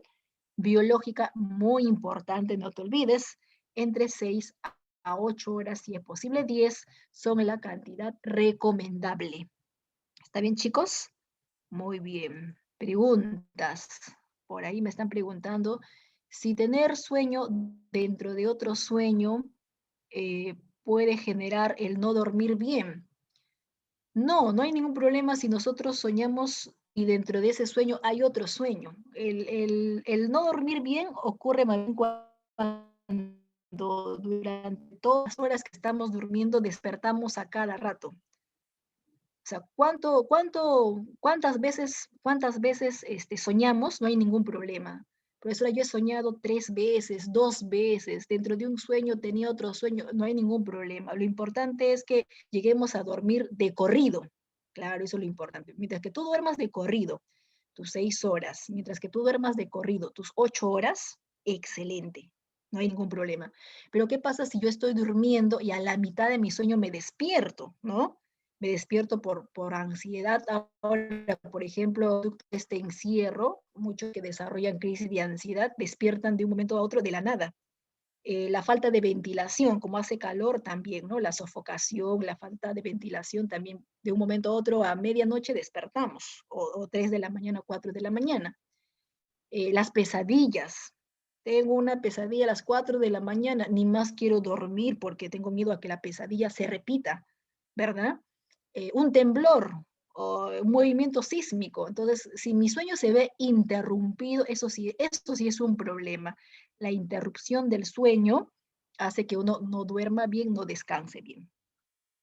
biológica muy importante, no te olvides, entre 6 a 8 horas, si es posible 10, son la cantidad recomendable. ¿Está bien, chicos? Muy bien. Preguntas. Por ahí me están preguntando si tener sueño dentro de otro sueño puede generar el no dormir bien. No, no hay ningún problema si nosotros soñamos y dentro de ese sueño hay otro sueño. El no dormir bien ocurre más bien cuando durante todas las horas que estamos durmiendo despertamos a cada rato. O sea, cuántas veces soñamos? No hay ningún problema. Profesora, yo he soñado 3 veces, 2 veces, dentro de un sueño tenía otro sueño, no hay ningún problema. Lo importante es que lleguemos a dormir de corrido. Claro, eso es lo importante. Mientras que tú duermas de corrido, tus 6 horas, mientras que tú duermas de corrido, tus 8 horas, excelente. No hay ningún problema. Pero ¿qué pasa si yo estoy durmiendo y a la mitad de mi sueño me despierto, ¿no? Me despierto por ansiedad. Ahora, por ejemplo, este encierro, muchos que desarrollan crisis de ansiedad despiertan de un momento a otro de la nada. La falta de ventilación, como hace calor también, ¿no? La sofocación, la falta de ventilación también, de un momento a otro, a medianoche despertamos, o 3 de la mañana, 4 de la mañana. Las pesadillas. Tengo una pesadilla a las 4 de la mañana, ni más quiero dormir porque tengo miedo a que la pesadilla se repita, ¿verdad? Un temblor o un movimiento sísmico. Entonces, si mi sueño se ve interrumpido, eso sí es un problema. La interrupción del sueño hace que uno no duerma bien, no descanse bien.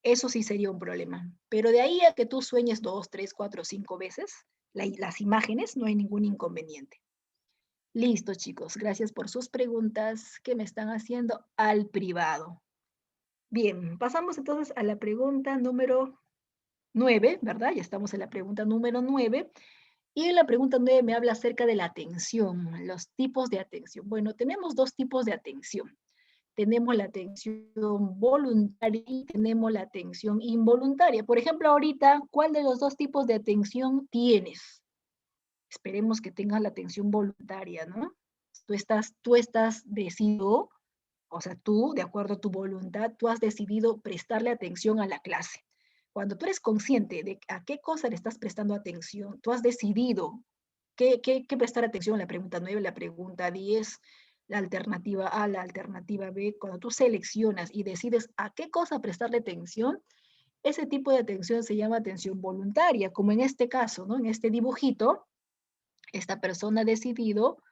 Eso sí sería un problema. Pero de ahí a que tú sueñes 2, 3, 4, 5 veces, las imágenes, no hay ningún inconveniente. Listo, chicos. Gracias por sus preguntas que me están haciendo al privado. Bien, pasamos entonces a la pregunta número 9, ¿verdad? Ya estamos en la pregunta número 9. Y en la pregunta 9 me habla acerca de la atención, los tipos de atención. Bueno, tenemos dos tipos de atención. Tenemos la atención voluntaria y tenemos la atención involuntaria. Por ejemplo, ahorita, ¿cuál de los dos tipos de atención tienes? Esperemos que tengas la atención voluntaria, ¿no? Tú estás decidido, o sea, tú, de acuerdo a tu voluntad, tú has decidido prestarle atención a la clase. Cuando tú eres consciente de a qué cosa le estás prestando atención, tú has decidido qué prestar atención, la pregunta 9, la pregunta 10, la alternativa A, la alternativa B. Cuando tú seleccionas y decides a qué cosa prestarle atención, ese tipo de atención se llama atención voluntaria, como en este caso, ¿no? En este dibujito, esta persona ha decidido,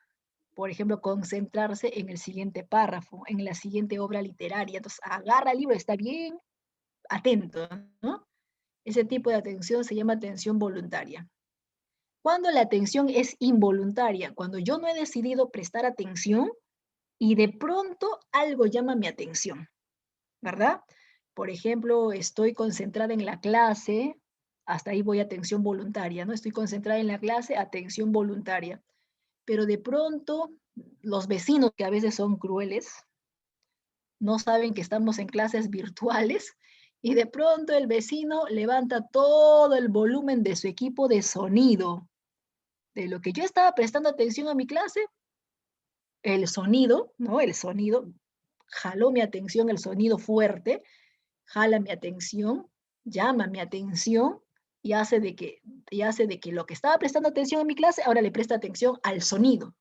por ejemplo, concentrarse en el siguiente párrafo, en la siguiente obra literaria. Entonces, agarra el libro, está bien atento, ¿no? Ese tipo de atención se llama atención voluntaria. Cuando la atención es involuntaria, cuando yo no he decidido prestar atención y de pronto algo llama mi atención, ¿verdad? Por ejemplo, estoy concentrada en la clase, hasta ahí voy a atención voluntaria, ¿no? Estoy concentrada en la clase, atención voluntaria. Pero de pronto los vecinos, que a veces son crueles, no saben que estamos en clases virtuales y de pronto el vecino levanta todo el volumen de su equipo de sonido. De lo que yo estaba prestando atención a mi clase, el sonido, ¿no? El sonido jaló mi atención, el sonido fuerte, jala mi atención, llama mi atención y hace de que lo que estaba prestando atención en mi clase ahora le presta atención al sonido.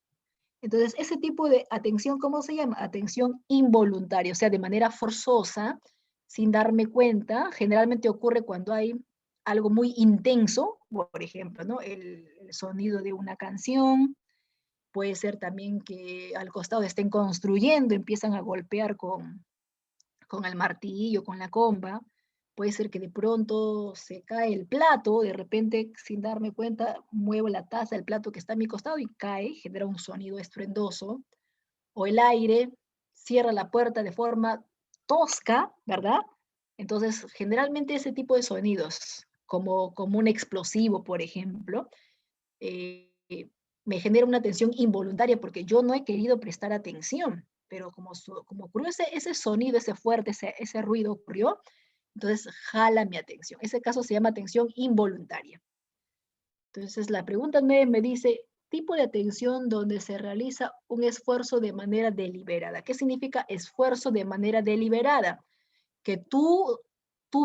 Entonces, ese tipo de atención, ¿cómo se llama? Atención involuntaria, o sea, de manera forzosa, sin darme cuenta. Generalmente ocurre cuando hay algo muy intenso, por ejemplo, ¿no? El sonido de una canción, Puede ser también que al costado estén construyendo, empiezan a golpear con el martillo, con la comba. Puede ser que de pronto se cae el plato, de repente sin darme cuenta muevo la taza del plato que está a mi costado y cae, genera un sonido estruendoso. O el aire cierra la puerta de forma tosca, ¿verdad? Entonces, generalmente ese tipo de sonidos, como un explosivo, por ejemplo, eh, me genera una tensión involuntaria porque yo no he querido prestar atención, pero como ocurrió ese sonido, ese fuerte, ese ruido ocurrió, entonces jala mi atención. Ese caso se llama atención involuntaria. Entonces la pregunta me dice, tipo de atención donde se realiza un esfuerzo de manera deliberada. ¿Qué significa esfuerzo de manera deliberada? Que tú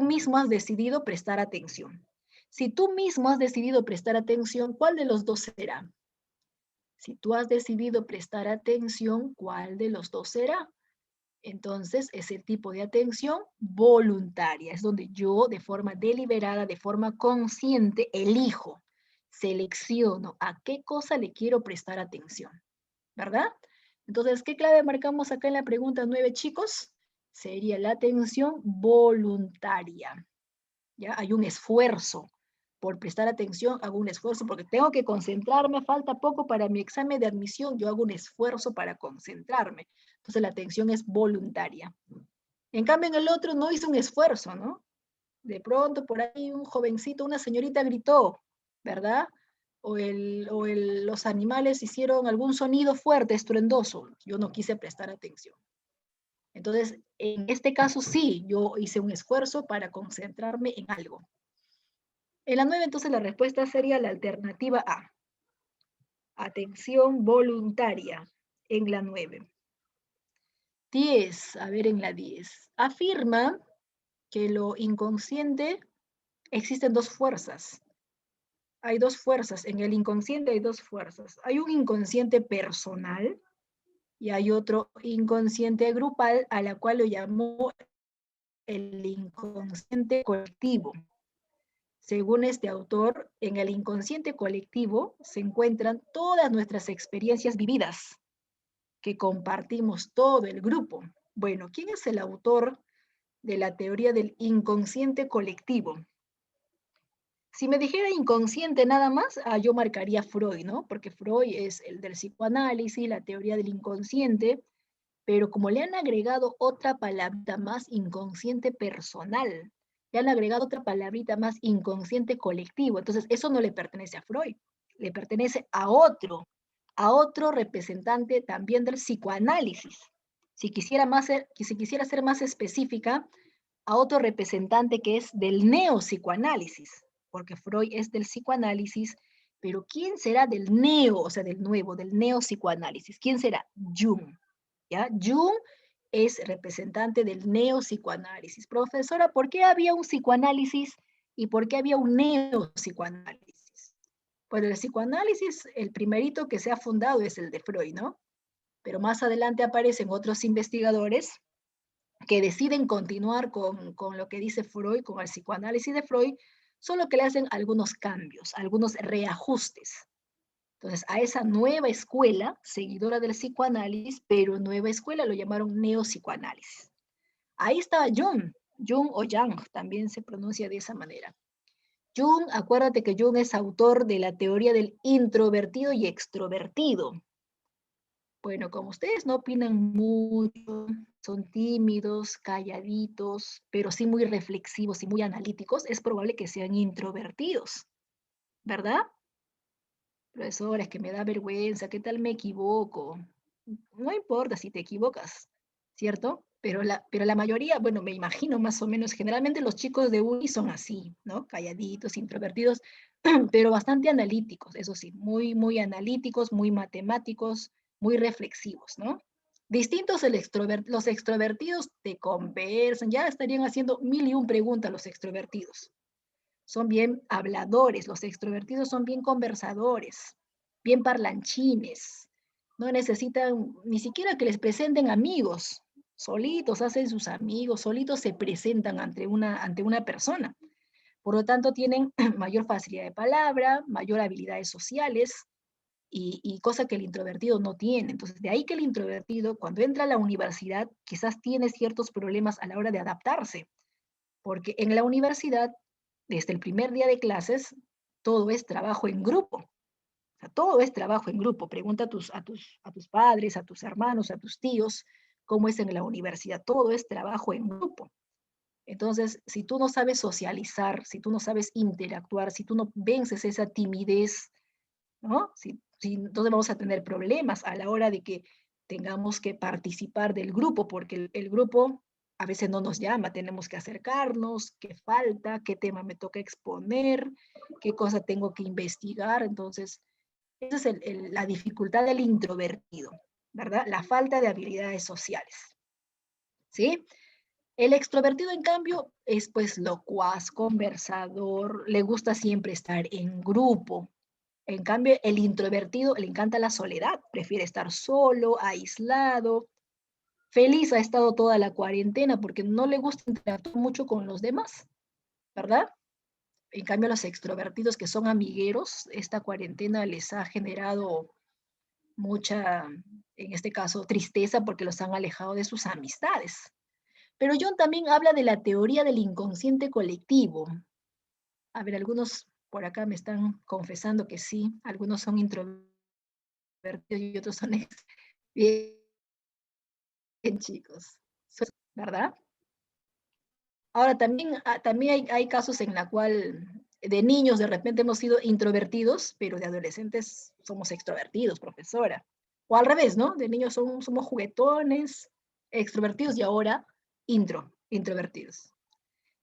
mismo has decidido prestar atención. Si tú mismo has decidido prestar atención, ¿cuál de los dos será? Si tú has decidido prestar atención, ¿cuál de los dos será? Entonces, es el tipo de atención voluntaria, es donde yo de forma deliberada, de forma consciente, elijo, selecciono a qué cosa le quiero prestar atención, ¿verdad? Entonces, ¿qué clave marcamos acá en la pregunta 9, chicos? Sería la atención voluntaria. ¿Ya? Hay un esfuerzo por prestar atención, hago un esfuerzo porque tengo que concentrarme, falta poco para mi examen de admisión, yo hago un esfuerzo para concentrarme. Entonces la atención es voluntaria. En cambio, en el otro no hice un esfuerzo, ¿no? De pronto por ahí un jovencito, una señorita gritó, ¿verdad? Los animales hicieron algún sonido fuerte, estruendoso. Yo no quise prestar atención. Entonces, en este caso sí, yo hice un esfuerzo para concentrarme en algo. En la 9, entonces, la respuesta sería la alternativa A. Atención voluntaria en la 9. 10, a ver en la 10. Afirma que lo inconsciente existen dos fuerzas. Hay dos fuerzas. En el inconsciente hay dos fuerzas. Hay un inconsciente personal y hay otro inconsciente grupal a la cual lo llamó el inconsciente colectivo. Según este autor, en el inconsciente colectivo se encuentran todas nuestras experiencias vividas que compartimos todo el grupo. Bueno, ¿quién es el autor de la teoría del inconsciente colectivo? Si me dijera inconsciente nada más, yo marcaría Freud, ¿no? Porque Freud es el del psicoanálisis, la teoría del inconsciente, pero como le han agregado otra palabrita más, inconsciente personal, le han agregado otra palabrita más, inconsciente colectivo, entonces eso no le pertenece a Freud, le pertenece a otro representante también del psicoanálisis. Si quisiera ser más específica, a otro representante que es del neopsicoanálisis, porque Freud es del psicoanálisis, pero ¿quién será del neo, o sea, del nuevo, del neopsicoanálisis? ¿Quién será? Jung. ¿Ya? Jung es representante del neopsicoanálisis. Profesora, ¿por qué había un psicoanálisis y por qué había un neopsicoanálisis? Pues el psicoanálisis, el primerito que se ha fundado es el de Freud, ¿no? Pero más adelante aparecen otros investigadores que deciden continuar con lo que dice Freud, con el psicoanálisis de Freud, solo que le hacen algunos cambios, algunos reajustes. Entonces, a esa nueva escuela, seguidora del psicoanálisis, pero nueva escuela, lo llamaron neopsicoanálisis. Ahí está Jung o Yang, también se pronuncia de esa manera. Jung, acuérdate que Jung es autor de la teoría del introvertido y extrovertido. Bueno, como ustedes no opinan mucho, son tímidos, calladitos, pero sí muy reflexivos y muy analíticos, es probable que sean introvertidos, ¿verdad? Profesora, es que me da vergüenza, ¿qué tal me equivoco? No importa si te equivocas, ¿cierto? Pero la mayoría, bueno, me imagino más o menos, generalmente los chicos de uni son así, ¿no? Calladitos, introvertidos, pero bastante analíticos, eso sí, muy, muy analíticos, muy matemáticos, muy reflexivos, ¿no? Distintos los extrovertidos te conversan, ya estarían haciendo mil y un preguntas los extrovertidos. Son bien habladores, los extrovertidos son bien conversadores, bien parlanchines, no necesitan ni siquiera que les presenten amigos, solitos hacen sus amigos, solitos se presentan ante una persona. Por lo tanto, tienen mayor facilidad de palabra, mayor habilidades sociales y cosa que el introvertido no tiene. Entonces, de ahí que el introvertido, cuando entra a la universidad, quizás tiene ciertos problemas a la hora de adaptarse, porque en la universidad, desde el primer día de clases, todo es trabajo en grupo. O sea, todo es trabajo en grupo. Pregunta a tus padres, a tus hermanos, a tus tíos, cómo es en la universidad. Todo es trabajo en grupo. Entonces, si tú no sabes socializar, si tú no sabes interactuar, si tú no vences esa timidez, ¿no? Entonces vamos a tener problemas a la hora de que tengamos que participar del grupo, porque el grupo a veces no nos llama, tenemos que acercarnos, qué falta, qué tema me toca exponer, qué cosa tengo que investigar. Entonces, esa es la dificultad del introvertido, ¿verdad? La falta de habilidades sociales, ¿sí? El extrovertido, en cambio, es pues locuaz, conversador, le gusta siempre estar en grupo. En cambio, el introvertido le encanta la soledad, prefiere estar solo, aislado. Feliz ha estado toda la cuarentena porque no le gusta interactuar mucho con los demás, ¿verdad? En cambio, los extrovertidos que son amigueros, esta cuarentena les ha generado mucha, en este caso, tristeza porque los han alejado de sus amistades. Pero John también habla de la teoría del inconsciente colectivo. A ver, algunos por acá me están confesando que sí, algunos son introvertidos y otros son bien, chicos, ¿verdad? Ahora, también hay casos en la cual de niños de repente hemos sido introvertidos, pero de adolescentes somos extrovertidos, profesora. O al revés, ¿no? De niños somos juguetones, extrovertidos y ahora introvertidos.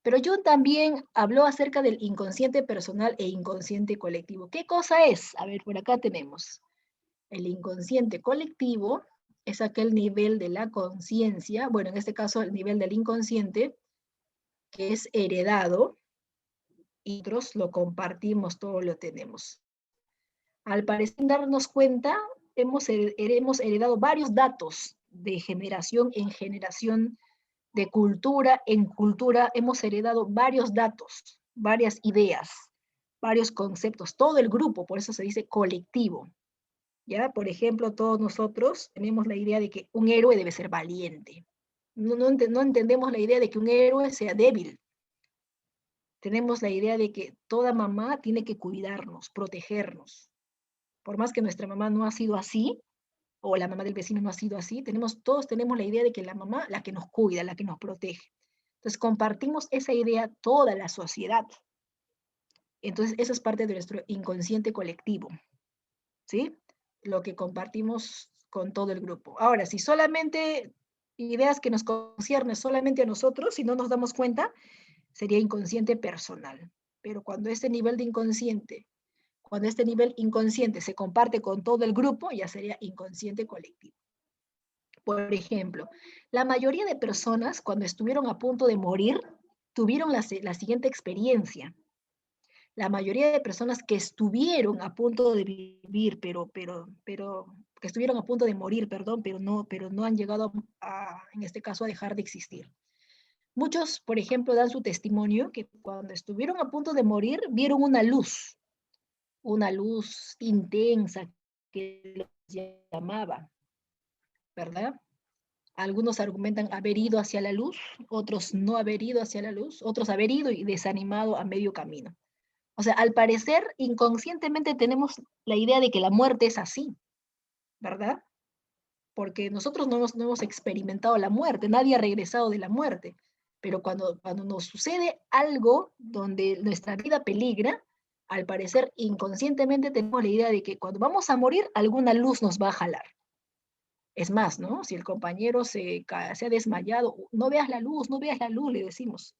Pero Jung también habló acerca del inconsciente personal e inconsciente colectivo. ¿Qué cosa es? A ver, por acá tenemos. El inconsciente colectivo es aquel nivel de la conciencia, bueno, en este caso el nivel del inconsciente, que es heredado y nosotros lo compartimos, todo lo tenemos. Al parecer, darnos cuenta, hemos heredado varios datos de generación en generación, de cultura en cultura, hemos heredado varios datos, varias ideas, varios conceptos, todo el grupo, por eso se dice colectivo. ¿Ya? Por ejemplo, todos nosotros tenemos la idea de que un héroe debe ser valiente. No entendemos la idea de que un héroe sea débil. Tenemos la idea de que toda mamá tiene que cuidarnos, protegernos. Por más que nuestra mamá no ha sido así, o la mamá del vecino no ha sido así, todos tenemos la idea de que la mamá, la que nos cuida, la que nos protege. Entonces compartimos esa idea toda la sociedad. Entonces eso es parte de nuestro inconsciente colectivo, ¿sí? Lo que compartimos con todo el grupo. Ahora, si solamente ideas que nos conciernen solamente a nosotros, si no nos damos cuenta, sería inconsciente personal. Pero cuando este nivel inconsciente se comparte con todo el grupo, ya sería inconsciente colectivo. Por ejemplo, la mayoría de personas cuando estuvieron a punto de morir, tuvieron la siguiente experiencia. La mayoría de personas que estuvieron a punto de vivir, que estuvieron a punto de morir, perdón, pero no han llegado en este caso, a dejar de existir. Muchos, por ejemplo, dan su testimonio que cuando estuvieron a punto de morir, vieron una luz intensa que los llamaba, ¿verdad? Algunos argumentan haber ido hacia la luz, otros no haber ido hacia la luz, otros haber ido y desanimado a medio camino. O sea, al parecer, inconscientemente tenemos la idea de que la muerte es así, ¿verdad? Porque nosotros no hemos experimentado la muerte, nadie ha regresado de la muerte, pero cuando nos sucede algo donde nuestra vida peligra, al parecer inconscientemente tenemos la idea de que cuando vamos a morir, alguna luz nos va a jalar. Es más, ¿no? Si el compañero se ha desmayado, no veas la luz, no veas la luz, le decimos,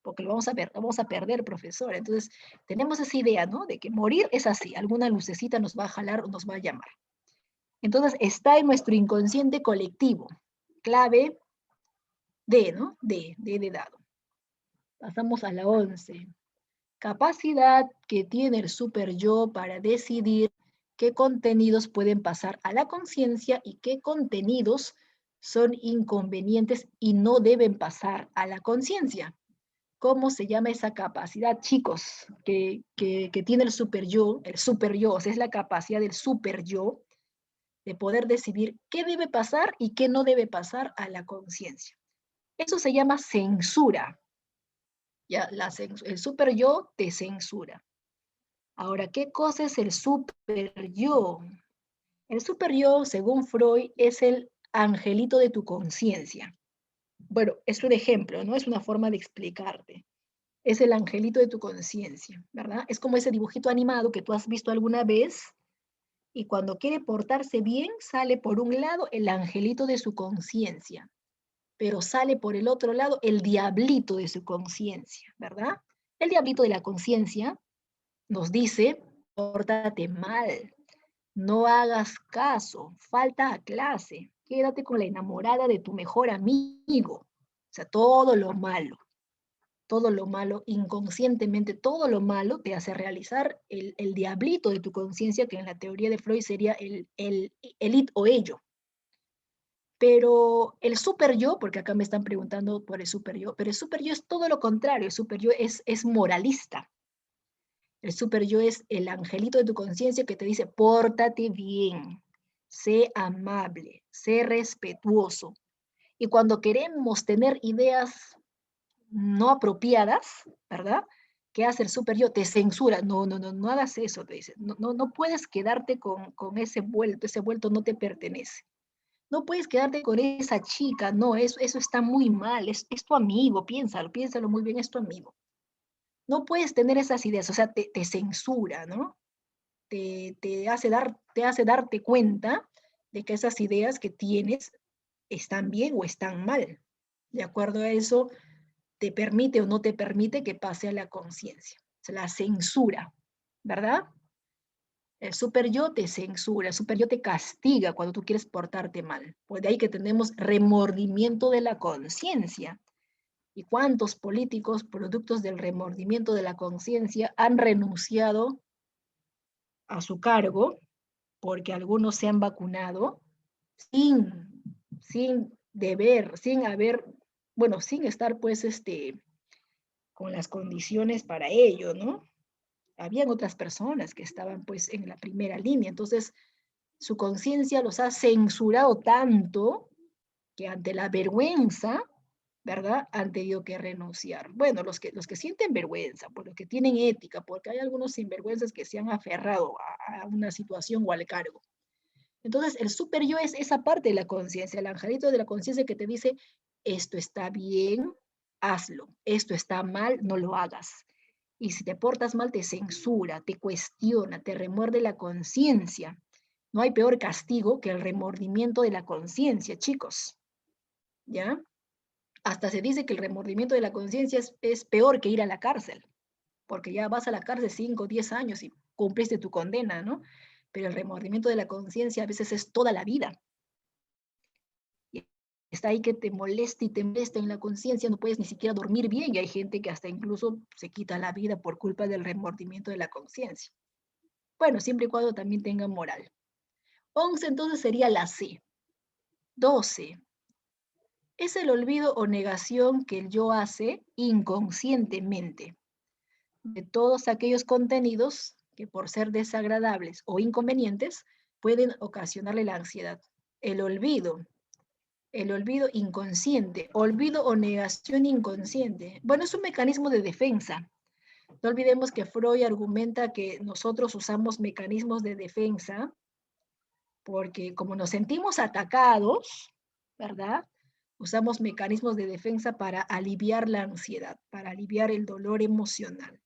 porque lo vamos a perder, profesor. Entonces, tenemos esa idea, ¿no? De que morir es así, alguna lucecita nos va a jalar o nos va a llamar. Entonces, está en nuestro inconsciente colectivo. Clave D, ¿no? D de dado. Pasamos a la 11. Capacidad que tiene el super yo para decidir qué contenidos pueden pasar a la conciencia y qué contenidos son inconvenientes y no deben pasar a la conciencia. ¿Cómo se llama esa capacidad, chicos, que tiene el super yo? El super yo, o sea, es la capacidad del super yo de poder decidir qué debe pasar y qué no debe pasar a la conciencia. Eso se llama censura. Ya, el super yo te censura. Ahora, ¿qué cosa es el super yo? El super yo, según Freud, es el angelito de tu conciencia. Bueno, es un ejemplo, ¿no? Es una forma de explicarte. Es el angelito de tu conciencia, ¿verdad? Es como ese dibujito animado que tú has visto alguna vez y cuando quiere portarse bien, sale por un lado el angelito de su conciencia, pero sale por el otro lado el diablito de su conciencia, ¿verdad? El diablito de la conciencia nos dice, pórtate mal, no hagas caso, falta a clase, quédate con la enamorada de tu mejor amigo. O sea, todo lo malo, inconscientemente, todo lo malo te hace realizar el diablito de tu conciencia, que en la teoría de Freud sería el it o ello. Pero el super yo, porque acá me están preguntando por el super yo, pero el super yo es todo lo contrario, el super yo es moralista. El super yo es el angelito de tu conciencia que te dice, pórtate bien, sé amable, sé respetuoso. Y cuando queremos tener ideas no apropiadas, ¿verdad? ¿Qué hace el super yo? Te censura. No, no, no, no hagas eso, te dice. No, no, no puedes quedarte con ese vuelto no te pertenece. No puedes quedarte con esa chica, no, eso está muy mal, es tu amigo, piénsalo, piénsalo muy bien, es tu amigo. No puedes tener esas ideas, o sea, te censura, ¿no? Te hace darte cuenta de que esas ideas que tienes están bien o están mal. De acuerdo a eso, te permite o no te permite que pase a la conciencia. O sea, la censura, ¿verdad? El super yo te censura, el super yo te castiga cuando tú quieres portarte mal. Pues de ahí que tenemos remordimiento de la conciencia. ¿Y cuántos políticos, productos del remordimiento de la conciencia, han renunciado a su cargo porque algunos se han vacunado sin deber, sin haber, bueno, sin estar pues con las condiciones para ello, ¿no? Habían otras personas que estaban pues en la primera línea, entonces su conciencia los ha censurado tanto que ante la vergüenza, ¿verdad? Han tenido que renunciar. Bueno, los que sienten vergüenza, por los que tienen ética, porque hay algunos sinvergüenzas que se han aferrado a una situación o al cargo. Entonces, el super yo es esa parte de la conciencia, el angelito de la conciencia que te dice, esto está bien, hazlo, esto está mal, no lo hagas. Y si te portas mal, te censura, te cuestiona, te remuerde la conciencia. No hay peor castigo que el remordimiento de la conciencia, chicos. ¿Ya? Hasta se dice que el remordimiento de la conciencia es peor que ir a la cárcel, porque ya vas a la cárcel 5 o 10 años y cumpliste tu condena, ¿no? Pero el remordimiento de la conciencia a veces es toda la vida. Y está ahí que te molesta y te molesta en la conciencia, no puedes ni siquiera dormir bien y hay gente que hasta incluso se quita la vida por culpa del remordimiento de la conciencia. Bueno, siempre y cuando también tenga moral. 11 entonces sería la C. 12. Es el olvido o negación que el yo hace inconscientemente de todos aquellos contenidos que por ser desagradables o inconvenientes pueden ocasionarle la ansiedad. El olvido inconsciente, olvido o negación inconsciente. Bueno, es un mecanismo de defensa. No olvidemos que Freud argumenta que nosotros usamos mecanismos de defensa porque como nos sentimos atacados, ¿verdad? Usamos mecanismos de defensa para aliviar la ansiedad, para aliviar el dolor emocional.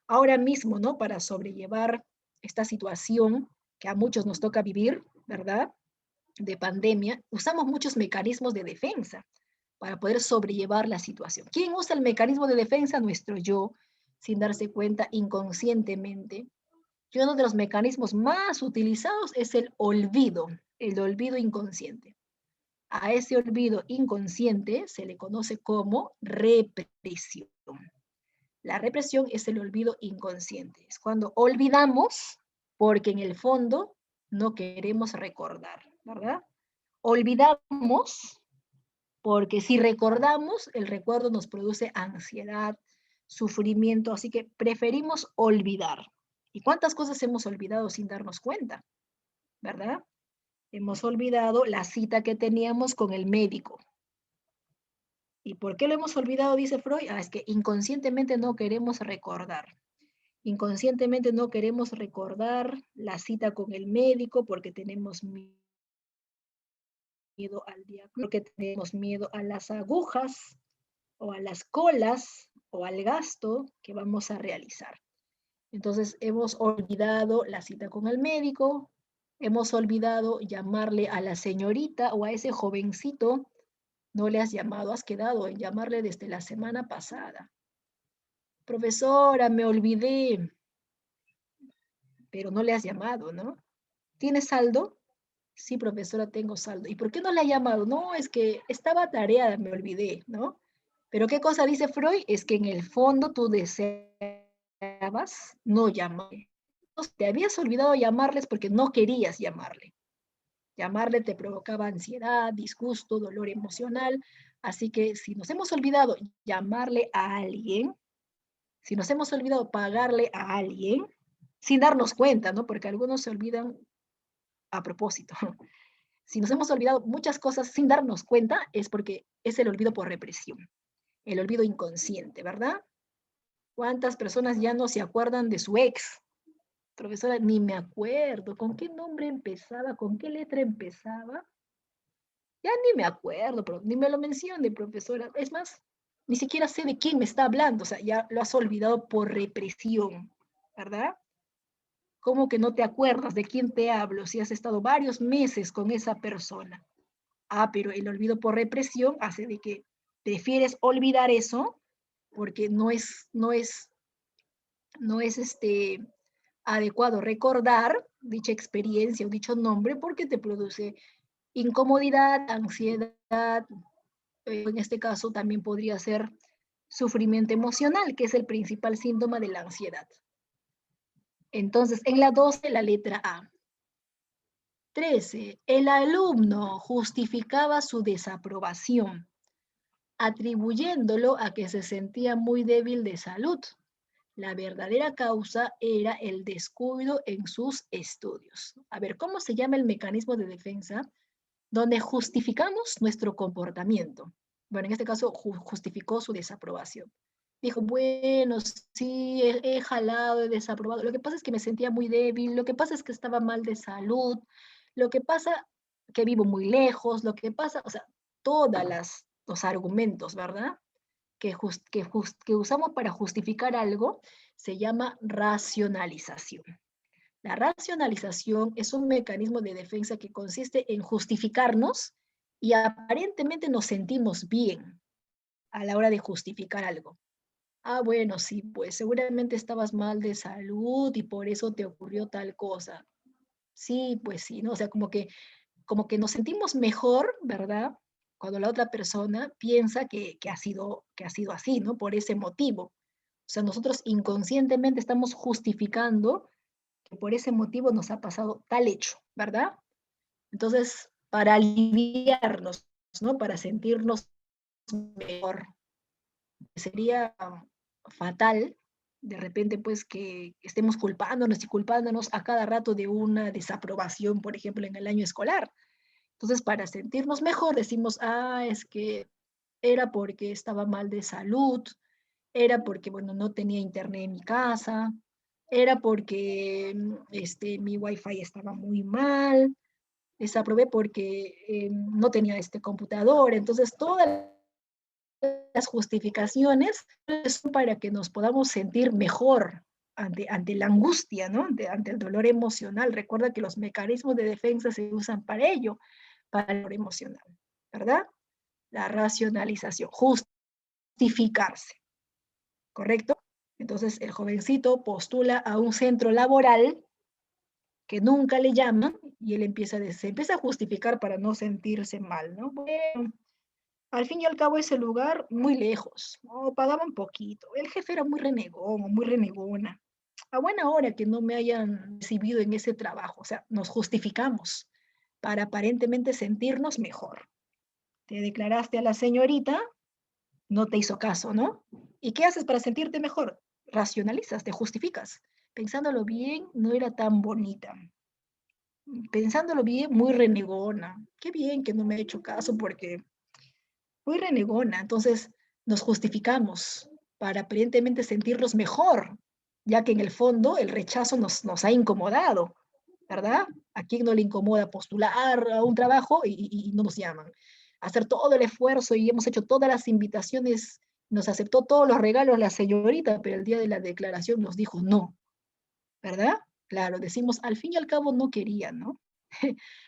Ahora mismo, ¿no? Para sobrellevar esta situación que a muchos nos toca vivir, ¿verdad? De pandemia, usamos muchos mecanismos de defensa para poder sobrellevar la situación. ¿Quién usa el mecanismo de defensa? Nuestro yo, sin darse cuenta inconscientemente. Y uno de los mecanismos más utilizados es el olvido inconsciente. A ese olvido inconsciente se le conoce como represión. La represión es el olvido inconsciente. Es cuando olvidamos porque en el fondo no queremos recordar, ¿verdad? Olvidamos porque si recordamos, el recuerdo nos produce ansiedad, sufrimiento, así que preferimos olvidar. ¿Y cuántas cosas hemos olvidado sin darnos cuenta? ¿Verdad? Hemos olvidado la cita que teníamos con el médico. ¿Y por qué lo hemos olvidado? Dice Freud. Es que inconscientemente no queremos recordar. Inconscientemente no queremos recordar la cita con el médico porque tenemos miedo al diagnóstico, porque tenemos miedo a las agujas o a las colas o al gasto que vamos a realizar. Entonces hemos olvidado la cita con el médico, hemos olvidado llamarle a la señorita o a ese jovencito, no le has llamado, has quedado en llamarle desde la semana pasada. Profesora, me olvidé, pero no le has llamado, ¿no? ¿Tienes saldo? Sí, profesora, tengo saldo. ¿Y por qué no le ha llamado? No, es que estaba tareada, me olvidé, ¿no? Pero ¿qué cosa dice Freud? Es que en el fondo tú deseabas no llamar. Te habías olvidado llamarles porque no querías llamarle. Llamarle te provocaba ansiedad, disgusto, dolor emocional. Así que si nos hemos olvidado llamarle a alguien, si nos hemos olvidado pagarle a alguien, sin darnos cuenta, ¿no? Porque algunos se olvidan a propósito. Si nos hemos olvidado muchas cosas sin darnos cuenta, es porque es el olvido por represión, el olvido inconsciente, ¿verdad? ¿Cuántas personas ya no se acuerdan de su ex? Profesora, ni me acuerdo. ¿Con qué nombre empezaba? ¿Con qué letra empezaba? Ya ni me acuerdo, pero ni me lo mencione, profesora. Es más, ni siquiera sé de quién me está hablando. O sea, ya lo has olvidado por represión, ¿verdad? ¿Cómo que no te acuerdas de quién te hablo si has estado varios meses con esa persona? Pero el olvido por represión hace de que prefieres olvidar eso porque no es adecuado recordar dicha experiencia o dicho nombre porque te produce incomodidad, ansiedad, en este caso también podría ser sufrimiento emocional, que es el principal síntoma de la ansiedad. Entonces, en la 12, la letra A. 13. El alumno justificaba su desaprobación, atribuyéndolo a que se sentía muy débil de salud. La verdadera causa era el descuido en sus estudios. A ver, ¿cómo se llama el mecanismo de defensa donde justificamos nuestro comportamiento? Bueno, en este caso justificó su desaprobación. Dijo, bueno, sí, he jalado, he desaprobado. Lo que pasa es que me sentía muy débil, lo que pasa es que estaba mal de salud, lo que pasa que vivo muy lejos, lo que pasa, o sea, todos los argumentos, ¿verdad? Que usamos para justificar algo se llama racionalización. La racionalización es un mecanismo de defensa que consiste en justificarnos y aparentemente nos sentimos bien a la hora de justificar algo. Bueno, sí, pues seguramente estabas mal de salud y por eso te ocurrió tal cosa. Sí, pues sí, ¿no? O sea, como que nos sentimos mejor, ¿verdad? Cuando la otra persona piensa que ha sido así, ¿no? Por ese motivo. O sea, nosotros inconscientemente estamos justificando que por ese motivo nos ha pasado tal hecho, ¿verdad? Entonces, para aliviarnos, ¿no? Para sentirnos mejor, sería fatal de repente pues que estemos culpándonos y culpándonos a cada rato de una desaprobación, por ejemplo, en el año escolar. Entonces, para sentirnos mejor, decimos, es que era porque estaba mal de salud, era porque, bueno, no tenía internet en mi casa, era porque mi wifi estaba muy mal, desaprobé porque no tenía este computador. Entonces, todas las justificaciones son para que nos podamos sentir mejor ante la angustia, ¿no? Ante el dolor emocional. Recuerda que los mecanismos de defensa se usan para ello, para el dolor emocional, ¿verdad? La racionalización, justificarse, ¿correcto? Entonces el jovencito postula a un centro laboral que nunca le llaman y él se empieza a justificar para no sentirse mal, ¿no? Bueno, al fin y al cabo ese lugar muy lejos, ¿no? Pagaban poquito, el jefe era muy renegón o muy renegona. A buena hora que no me hayan recibido en ese trabajo, o sea, nos justificamos para aparentemente sentirnos mejor. te declaraste a la señorita, no te hizo caso, ¿no? ¿Y qué haces para sentirte mejor? Racionalizas, te justificas. Pensándolo bien, no era tan bonita. Pensándolo bien, muy renegona. Qué bien que no me ha hecho caso porque muy renegona. Entonces nos justificamos para aparentemente sentirnos mejor, ya que en el fondo el rechazo nos ha incomodado, ¿verdad? ¿A quién no le incomoda postular a un trabajo y no nos llaman? Hacer todo el esfuerzo y hemos hecho todas las invitaciones, nos aceptó todos los regalos la señorita, pero el día de la declaración nos dijo no, ¿verdad? Claro, decimos, al fin y al cabo no querían, ¿no?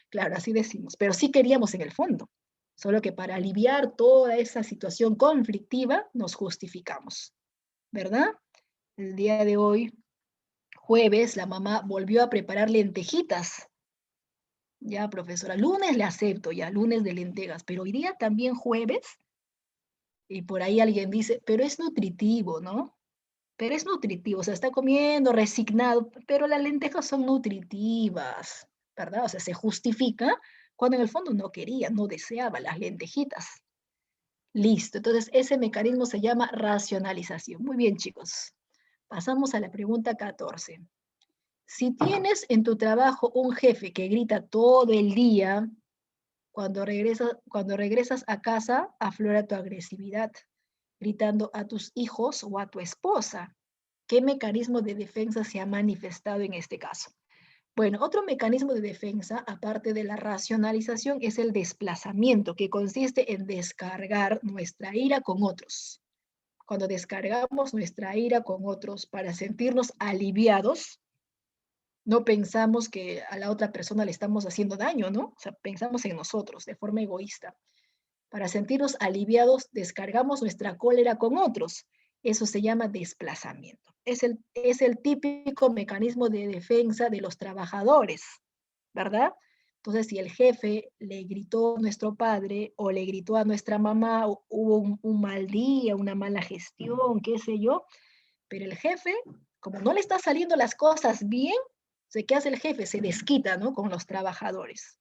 Claro, así decimos, pero sí queríamos en el fondo, solo que para aliviar toda esa situación conflictiva nos justificamos, ¿verdad? El día de hoy, jueves, la mamá volvió a preparar lentejitas. Ya, profesora, lunes le acepto, ya, lunes de lentejas, pero hoy día también jueves, y por ahí alguien dice, pero es nutritivo, ¿no? Pero es nutritivo, o sea, está comiendo resignado, pero las lentejas son nutritivas, ¿verdad? O sea, se justifica cuando en el fondo no quería, no deseaba las lentejitas. Listo, entonces ese mecanismo se llama racionalización. Muy bien, chicos. Pasamos a la pregunta 14. Si tienes en tu trabajo un jefe que grita todo el día, cuando regresas a casa, aflora tu agresividad, gritando a tus hijos o a tu esposa. ¿Qué mecanismo de defensa se ha manifestado en este caso? Bueno, otro mecanismo de defensa, aparte de la racionalización, es el desplazamiento, que consiste en descargar nuestra ira con otros. Cuando descargamos nuestra ira con otros para sentirnos aliviados, no pensamos que a la otra persona le estamos haciendo daño, ¿no? O sea, pensamos en nosotros de forma egoísta. Para sentirnos aliviados, descargamos nuestra cólera con otros. Eso se llama desplazamiento. Es el típico mecanismo de defensa de los trabajadores, ¿verdad? Entonces, si el jefe le gritó a nuestro padre o le gritó a nuestra mamá, hubo un mal día, una mala gestión, qué sé yo, pero el jefe, como no le está saliendo las cosas bien, ¿qué hace el jefe? Se desquita, ¿no? Con los trabajadores.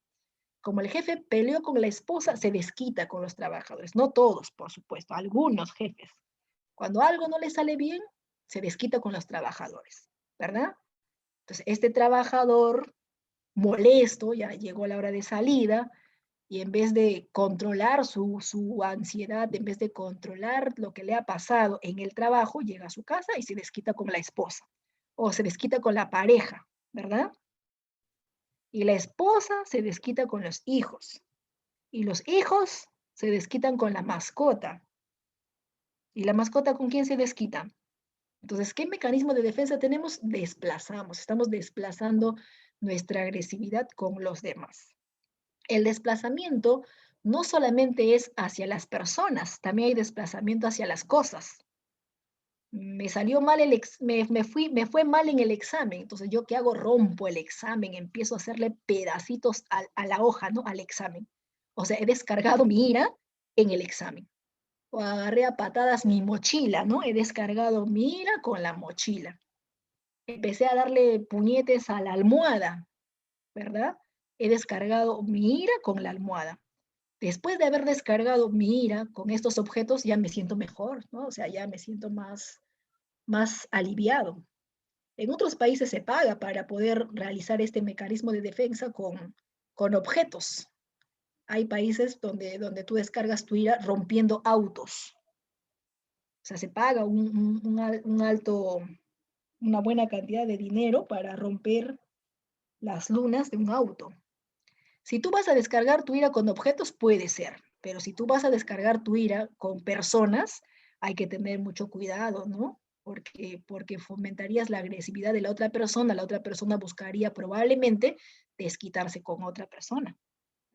Como el jefe peleó con la esposa, se desquita con los trabajadores. No todos, por supuesto, algunos jefes. Cuando algo no le sale bien, se desquita con los trabajadores, ¿verdad? Entonces, este trabajador molesto, ya llegó la hora de salida, y en vez de controlar su ansiedad, en vez de controlar lo que le ha pasado en el trabajo, llega a su casa y se desquita con la esposa o se desquita con la pareja, ¿verdad? Y la esposa se desquita con los hijos y los hijos se desquitan con la mascota. ¿Y la mascota con quién se desquita? Entonces, ¿qué mecanismo de defensa tenemos? Desplazamos, estamos desplazando nuestra agresividad con los demás. El desplazamiento no solamente es hacia las personas, también hay desplazamiento hacia las cosas. Me salió mal me fue mal en el examen, entonces yo qué hago, rompo el examen, empiezo a hacerle pedacitos a la hoja, ¿no? Al examen. O sea, he descargado mi ira en el examen. O agarré a patadas mi mochila, ¿no? He descargado mi ira con la mochila. Empecé a darle puñetes a la almohada, ¿verdad? He descargado mi ira con la almohada. Después de haber descargado mi ira con estos objetos, ya me siento mejor, ¿no? O sea, ya me siento más aliviado. En otros países se paga para poder realizar este mecanismo de defensa con objetos. Hay países donde tú descargas tu ira rompiendo autos. O sea, se paga un alto, una buena cantidad de dinero para romper las lunas de un auto. Si tú vas a descargar tu ira con objetos, puede ser, pero si tú vas a descargar tu ira con personas, hay que tener mucho cuidado, ¿no? Porque fomentarías la agresividad de la otra persona buscaría probablemente desquitarse con otra persona,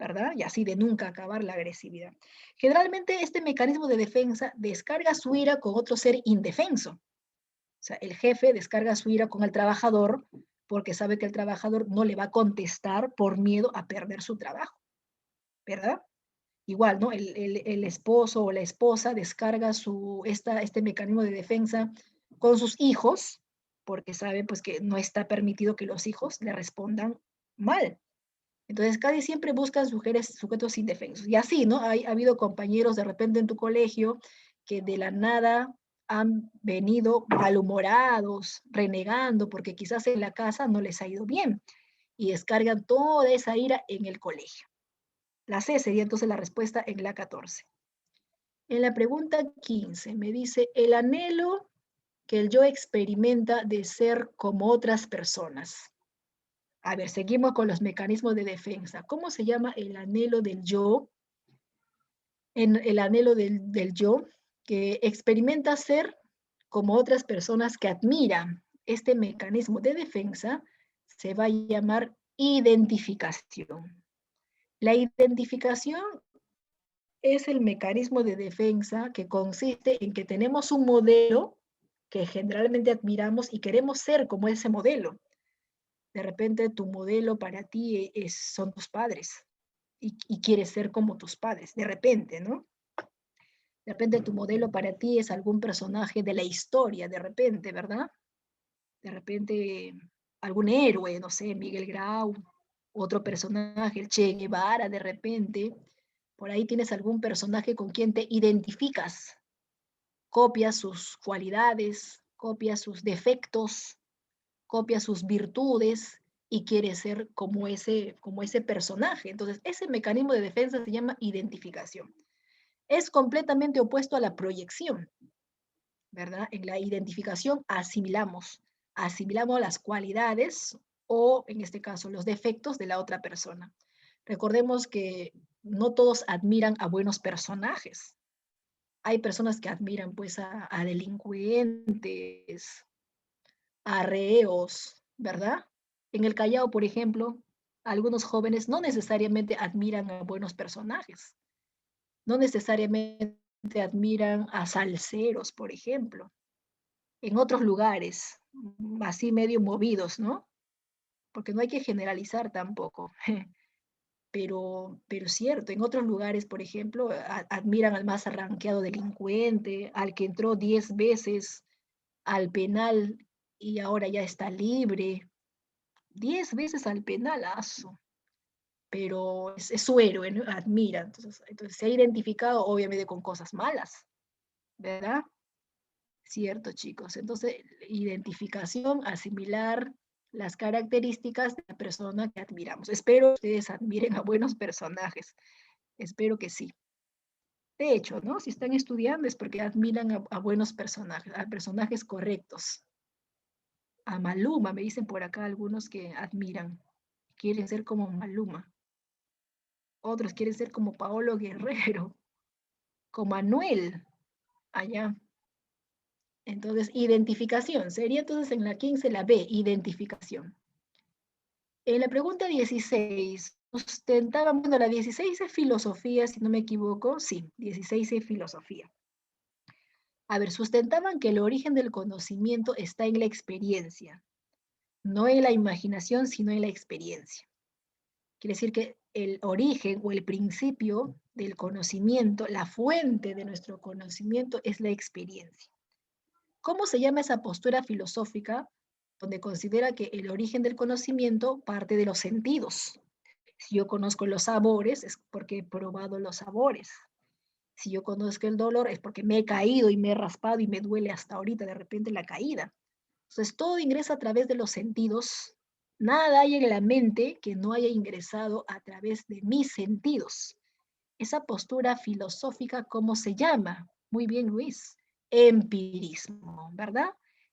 ¿verdad? Y así de nunca acabar la agresividad. Generalmente este mecanismo de defensa descarga su ira con otro ser indefenso. O sea, el jefe descarga su ira con el trabajador porque sabe que el trabajador no le va a contestar por miedo a perder su trabajo, ¿verdad? Igual, ¿no? El esposo o la esposa descarga este mecanismo de defensa con sus hijos porque sabe pues que no está permitido que los hijos le respondan mal. Entonces, casi siempre buscan sujetos indefensos. Y así, ¿no? Ha habido compañeros de repente en tu colegio que de la nada han venido malhumorados, renegando, porque quizás en la casa no les ha ido bien y descargan toda esa ira en el colegio. La C sería entonces la respuesta en la 14. En la pregunta 15 me dice, el anhelo que el yo experimenta de ser como otras personas. A ver, seguimos con los mecanismos de defensa. ¿Cómo se llama el anhelo del yo? En el anhelo del yo que experimenta ser como otras personas que admiran. Este mecanismo de defensa se va a llamar identificación. La identificación es el mecanismo de defensa que consiste en que tenemos un modelo que generalmente admiramos y queremos ser como ese modelo. De repente tu modelo para ti son tus padres y quieres ser como tus padres, de repente, ¿no? De repente tu modelo para ti es algún personaje de la historia, de repente, ¿verdad? De repente algún héroe, no sé, Miguel Grau, otro personaje, el Che Guevara, de repente. Por ahí tienes algún personaje con quien te identificas, copias sus cualidades, copias sus defectos, copias sus virtudes y quieres ser como ese personaje. Entonces, ese mecanismo de defensa se llama identificación. Es completamente opuesto a la proyección, ¿verdad? En la identificación asimilamos las cualidades o, en este caso, los defectos de la otra persona. Recordemos que no todos admiran a buenos personajes. Hay personas que admiran pues a delincuentes, a reos, ¿verdad? En el Callao, por ejemplo, algunos jóvenes no necesariamente admiran a buenos personajes, no necesariamente admiran a salseros, por ejemplo. En otros lugares, así medio movidos, ¿no? Porque no hay que generalizar tampoco. Pero cierto, en otros lugares, por ejemplo, admiran al más arranqueado delincuente, al que entró 10 veces al penal y ahora ya está libre. 10 veces al penalazo, pero es su héroe, ¿no? Admira. Entonces se ha identificado obviamente con cosas malas, ¿verdad? Cierto, chicos. Entonces, identificación, asimilar las características de la persona que admiramos. Espero que ustedes admiren a buenos personajes. Espero que sí. De hecho, ¿no? Si están estudiando es porque admiran a buenos personajes, a personajes correctos. A Maluma, me dicen por acá algunos que admiran, quieren ser como Maluma. Otros quieren ser como Paolo Guerrero, como Anuel, allá. Entonces, identificación. Sería entonces en la 15 la B, identificación. En la pregunta 16, sustentaban, bueno, la 16 es filosofía, si no me equivoco. Sí, 16 es filosofía. A ver, sustentaban que el origen del conocimiento está en la experiencia, no en la imaginación, sino en la experiencia. Quiere decir que el origen o el principio del conocimiento, la fuente de nuestro conocimiento es la experiencia. ¿Cómo se llama esa postura filosófica donde considera que el origen del conocimiento parte de los sentidos? Si yo conozco los sabores es porque he probado los sabores. Si yo conozco el dolor es porque me he caído y me he raspado y me duele hasta ahorita de repente la caída. Entonces todo ingresa a través de los sentidos. Nada hay en la mente que no haya ingresado a través de mis sentidos. Esa postura filosófica, ¿cómo se llama? Muy bien, Luis. Empirismo, ¿verdad?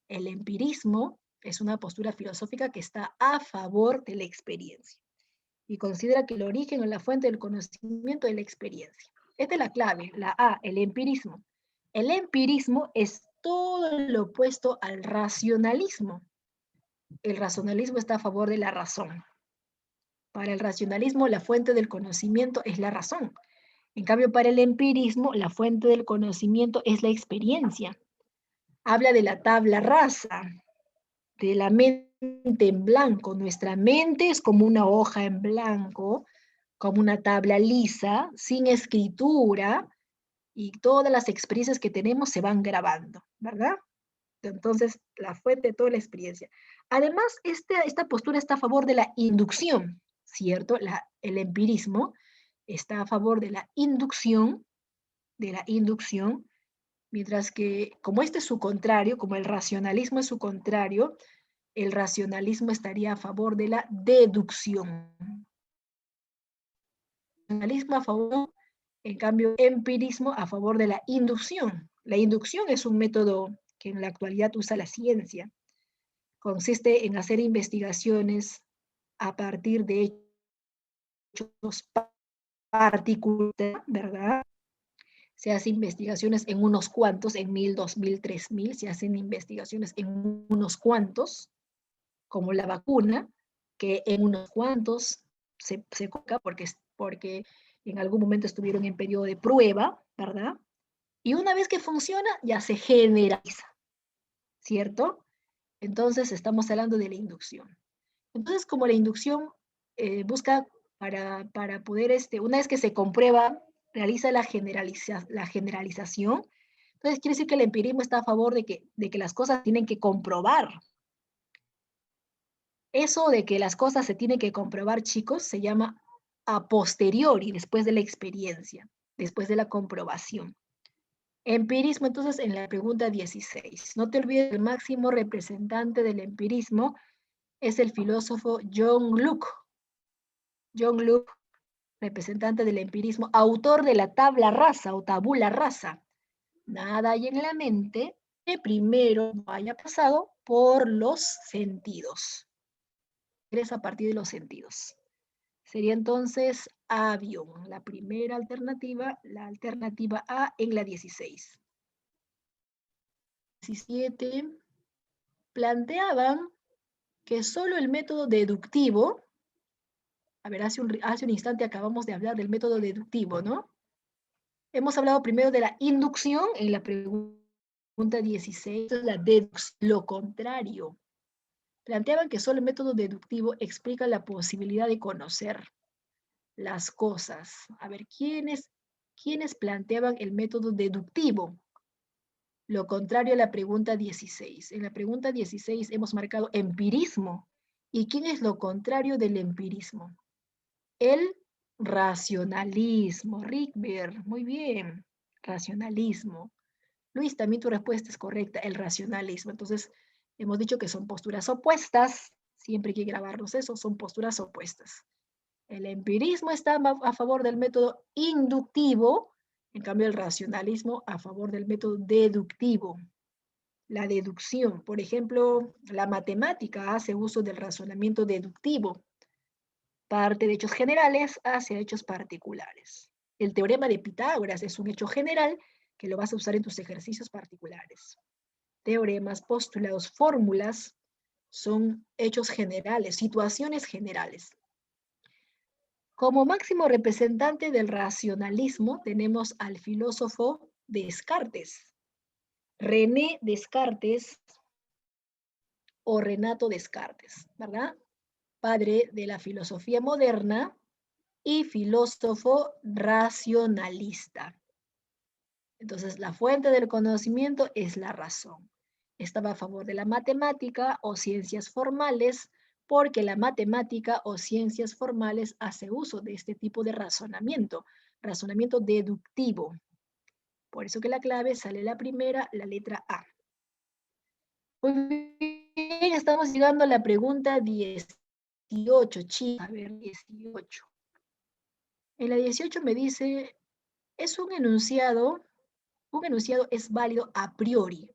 El empirismo es una postura filosófica que está a favor de la experiencia y considera que el origen o la fuente del conocimiento es la experiencia. Esta es la clave, la A, el empirismo. El empirismo es todo lo opuesto al racionalismo. El racionalismo está a favor de la razón. Para el racionalismo, la fuente del conocimiento es la razón. En cambio, para el empirismo, la fuente del conocimiento es la experiencia. Habla de la tabla rasa, de la mente en blanco. Nuestra mente es como una hoja en blanco, como una tabla lisa, sin escritura, y todas las experiencias que tenemos se van grabando, ¿verdad? Entonces, la fuente de toda la experiencia. Además, esta postura está a favor de la inducción. ¿cierto? El empirismo está a favor de la inducción, mientras que como este es su contrario, como el racionalismo es su contrario, el racionalismo estaría a favor de la deducción. Racionalismo a favor, en cambio, empirismo a favor de la inducción. La inducción es un método que en la actualidad usa la ciencia. Consiste en hacer investigaciones a partir de hechos particulares, ¿verdad? Se hacen investigaciones en unos cuantos, en 1000, 2000, 3000, se hacen investigaciones en unos cuantos, como la vacuna, que en unos cuantos se coloca porque en algún momento estuvieron en periodo de prueba, ¿verdad? Y una vez que funciona, ya se generaliza, ¿cierto? Entonces estamos hablando de la inducción. Entonces, como la inducción busca para poder, una vez que se comprueba, realiza la generalización, entonces quiere decir que el empirismo está a favor de que las cosas tienen que comprobar. Eso de que las cosas se tienen que comprobar, chicos, se llama a posteriori, después de la experiencia, después de la comprobación. Empirismo, entonces, en la pregunta 16. No te olvides, el máximo representante del empirismo es el filósofo John Locke. John Locke, representante del empirismo, autor de la tabla rasa o tabula rasa. Nada hay en la mente que primero haya pasado por los sentidos. Es a partir de los sentidos. Sería entonces avión, la primera alternativa, la alternativa A en la 16. 17. Planteaban que solo el método deductivo, a ver, hace un instante acabamos de hablar del método deductivo, ¿no? Hemos hablado primero de la inducción en la pregunta 16, la deducción, lo contrario. Planteaban que solo el método deductivo explica la posibilidad de conocer las cosas. A ver, ¿quiénes planteaban el método deductivo? Lo contrario a la pregunta 16. En la pregunta 16 hemos marcado empirismo. ¿Y quién es lo contrario del empirismo? El racionalismo. Rickberg, muy bien. Racionalismo. Luis, también tu respuesta es correcta, el racionalismo. Entonces, hemos dicho que son posturas opuestas. Siempre hay que grabarnos eso, son posturas opuestas. El empirismo está a favor del método inductivo, en cambio el racionalismo a favor del método deductivo. La deducción, por ejemplo, la matemática hace uso del razonamiento deductivo, parte de hechos generales hacia hechos particulares. El teorema de Pitágoras es un hecho general que lo vas a usar en tus ejercicios particulares. Teoremas, postulados, fórmulas son hechos generales, situaciones generales. Como máximo representante del racionalismo tenemos al filósofo Descartes, René Descartes o Renato Descartes, ¿verdad? Padre de la filosofía moderna y filósofo racionalista. Entonces, la fuente del conocimiento es la razón. Estaba a favor de la matemática o ciencias formales porque la matemática o ciencias formales hace uso de este tipo de razonamiento deductivo. Por eso que la clave sale la primera, la letra A. Muy bien, estamos llegando a la pregunta 18, chicos. A ver, 18. En la 18 me dice, es un enunciado es válido a priori.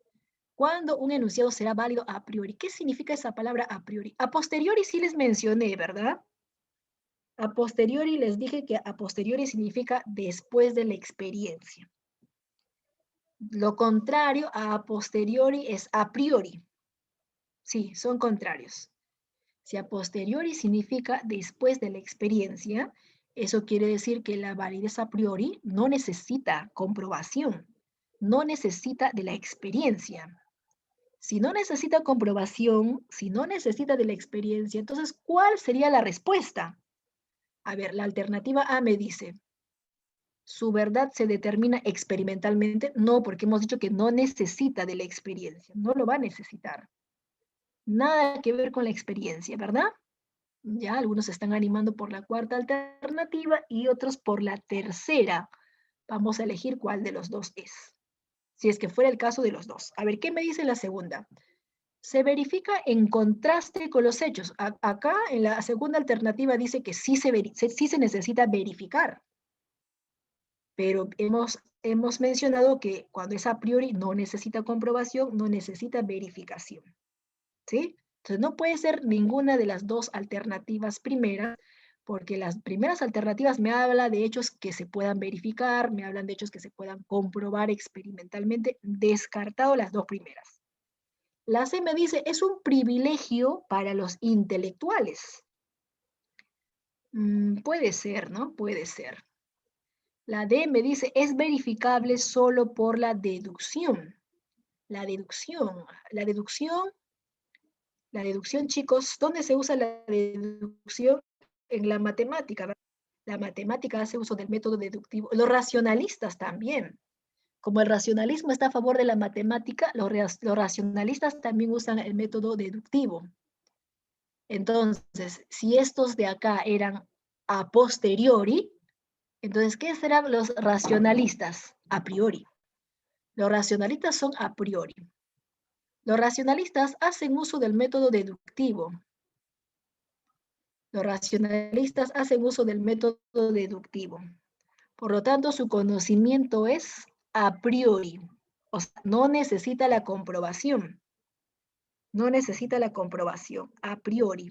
¿Cuándo un enunciado será válido a priori? ¿Qué significa esa palabra a priori? A posteriori sí les mencioné, ¿verdad? A posteriori les dije que a posteriori significa después de la experiencia. Lo contrario a posteriori es a priori. Sí, son contrarios. Si a posteriori significa después de la experiencia, eso quiere decir que la validez a priori no necesita comprobación, no necesita de la experiencia. Si no necesita comprobación, si no necesita de la experiencia, entonces, ¿cuál sería la respuesta? A ver, la alternativa A me dice, ¿su verdad se determina experimentalmente? No, porque hemos dicho que no necesita de la experiencia, no lo va a necesitar. Nada que ver con la experiencia, ¿verdad? Ya, algunos se están animando por la cuarta alternativa y otros por la tercera. Vamos a elegir cuál de los dos es. Si es que fuera el caso de los dos. A ver, ¿qué me dice la segunda? Se verifica en contraste con los hechos. Acá en la segunda alternativa dice que sí se necesita verificar, pero hemos mencionado que cuando es a priori no necesita comprobación, no necesita verificación, ¿sí? Entonces no puede ser ninguna de las dos alternativas primeras, porque las primeras alternativas me hablan de hechos que se puedan verificar, me hablan de hechos que se puedan comprobar experimentalmente, descartado las dos primeras. La C me dice, es un privilegio para los intelectuales. Puede ser, ¿no? Puede ser. La D me dice, es verificable solo por la deducción. La deducción, la deducción, la deducción, chicos, ¿dónde se usa la deducción? En la matemática, ¿verdad? La matemática hace uso del método deductivo. Los racionalistas también. Como el racionalismo está a favor de la matemática, los racionalistas también usan el método deductivo. Entonces, si estos de acá eran a posteriori, entonces, ¿qué serán los racionalistas? A priori. Los racionalistas son a priori. Los racionalistas hacen uso del método deductivo. Los racionalistas hacen uso del método deductivo. Por lo tanto, su conocimiento es a priori. O sea, no necesita la comprobación. No necesita la comprobación, a priori.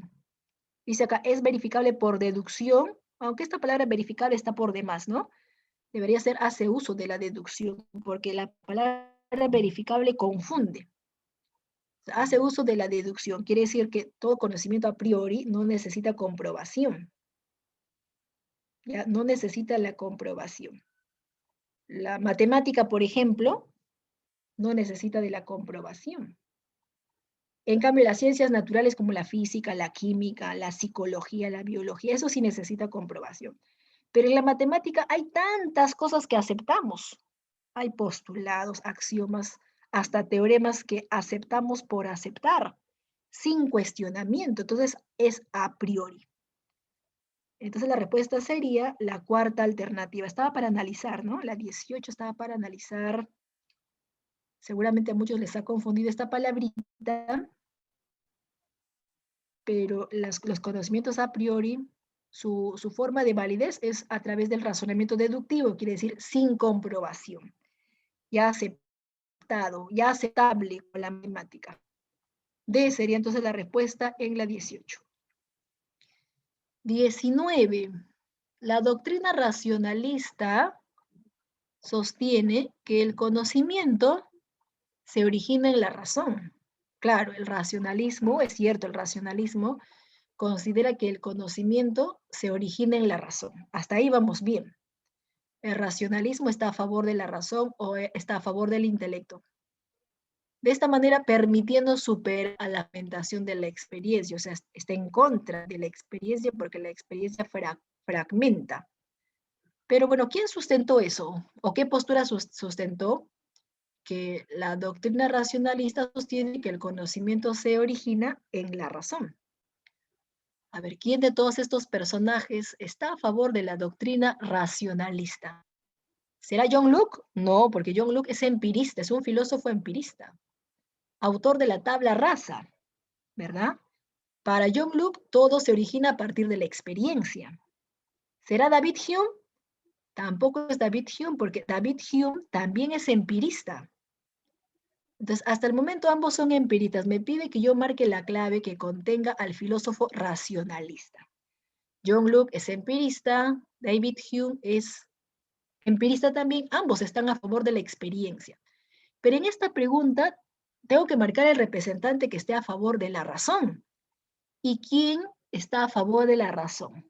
Dice acá, es verificable por deducción, aunque esta palabra verificable está por demás, ¿no? Debería ser hace uso de la deducción, porque la palabra verificable confunde. Hace uso de la deducción, quiere decir que todo conocimiento a priori no necesita comprobación. Ya no necesita la comprobación. La matemática, por ejemplo, no necesita de la comprobación. En cambio, las ciencias naturales como la física, la química, la psicología, la biología, eso sí necesita comprobación. Pero en la matemática hay tantas cosas que aceptamos. Hay postulados, axiomas, hasta teoremas que aceptamos por aceptar, sin cuestionamiento. Entonces, es a priori. Entonces, la respuesta sería la cuarta alternativa. Estaba para analizar, ¿no? La 18 estaba para analizar. Seguramente a muchos les ha confundido esta palabrita, pero los conocimientos a priori, su forma de validez es a través del razonamiento deductivo, quiere decir sin comprobación, ya aceptado, ya aceptable con la matemática. D sería entonces la respuesta en la 18. 19. La doctrina racionalista sostiene que el conocimiento se origina en la razón. Claro, el racionalismo, es cierto, el racionalismo considera que el conocimiento se origina en la razón. Hasta ahí vamos bien. El racionalismo está a favor de la razón o está a favor del intelecto. De esta manera, permitiendo superar a la fragmentación de la experiencia, o sea, está en contra de la experiencia porque la experiencia fragmenta. Pero bueno, ¿quién sustentó eso? ¿O qué postura sustentó? Que la doctrina racionalista sostiene que el conocimiento se origina en la razón. A ver, ¿quién de todos estos personajes está a favor de la doctrina racionalista? ¿Será John Locke? No, porque John Locke es empirista, es un filósofo empirista, autor de la tabla rasa, ¿verdad? Para John Locke todo se origina a partir de la experiencia. ¿Será David Hume? Tampoco es David Hume, porque David Hume también es empirista. Entonces, hasta el momento ambos son empiristas. Me pide que yo marque la clave que contenga al filósofo racionalista. John Locke es empirista, David Hume es empirista también, ambos están a favor de la experiencia. Pero en esta pregunta tengo que marcar el representante que esté a favor de la razón. ¿Y quién está a favor de la razón?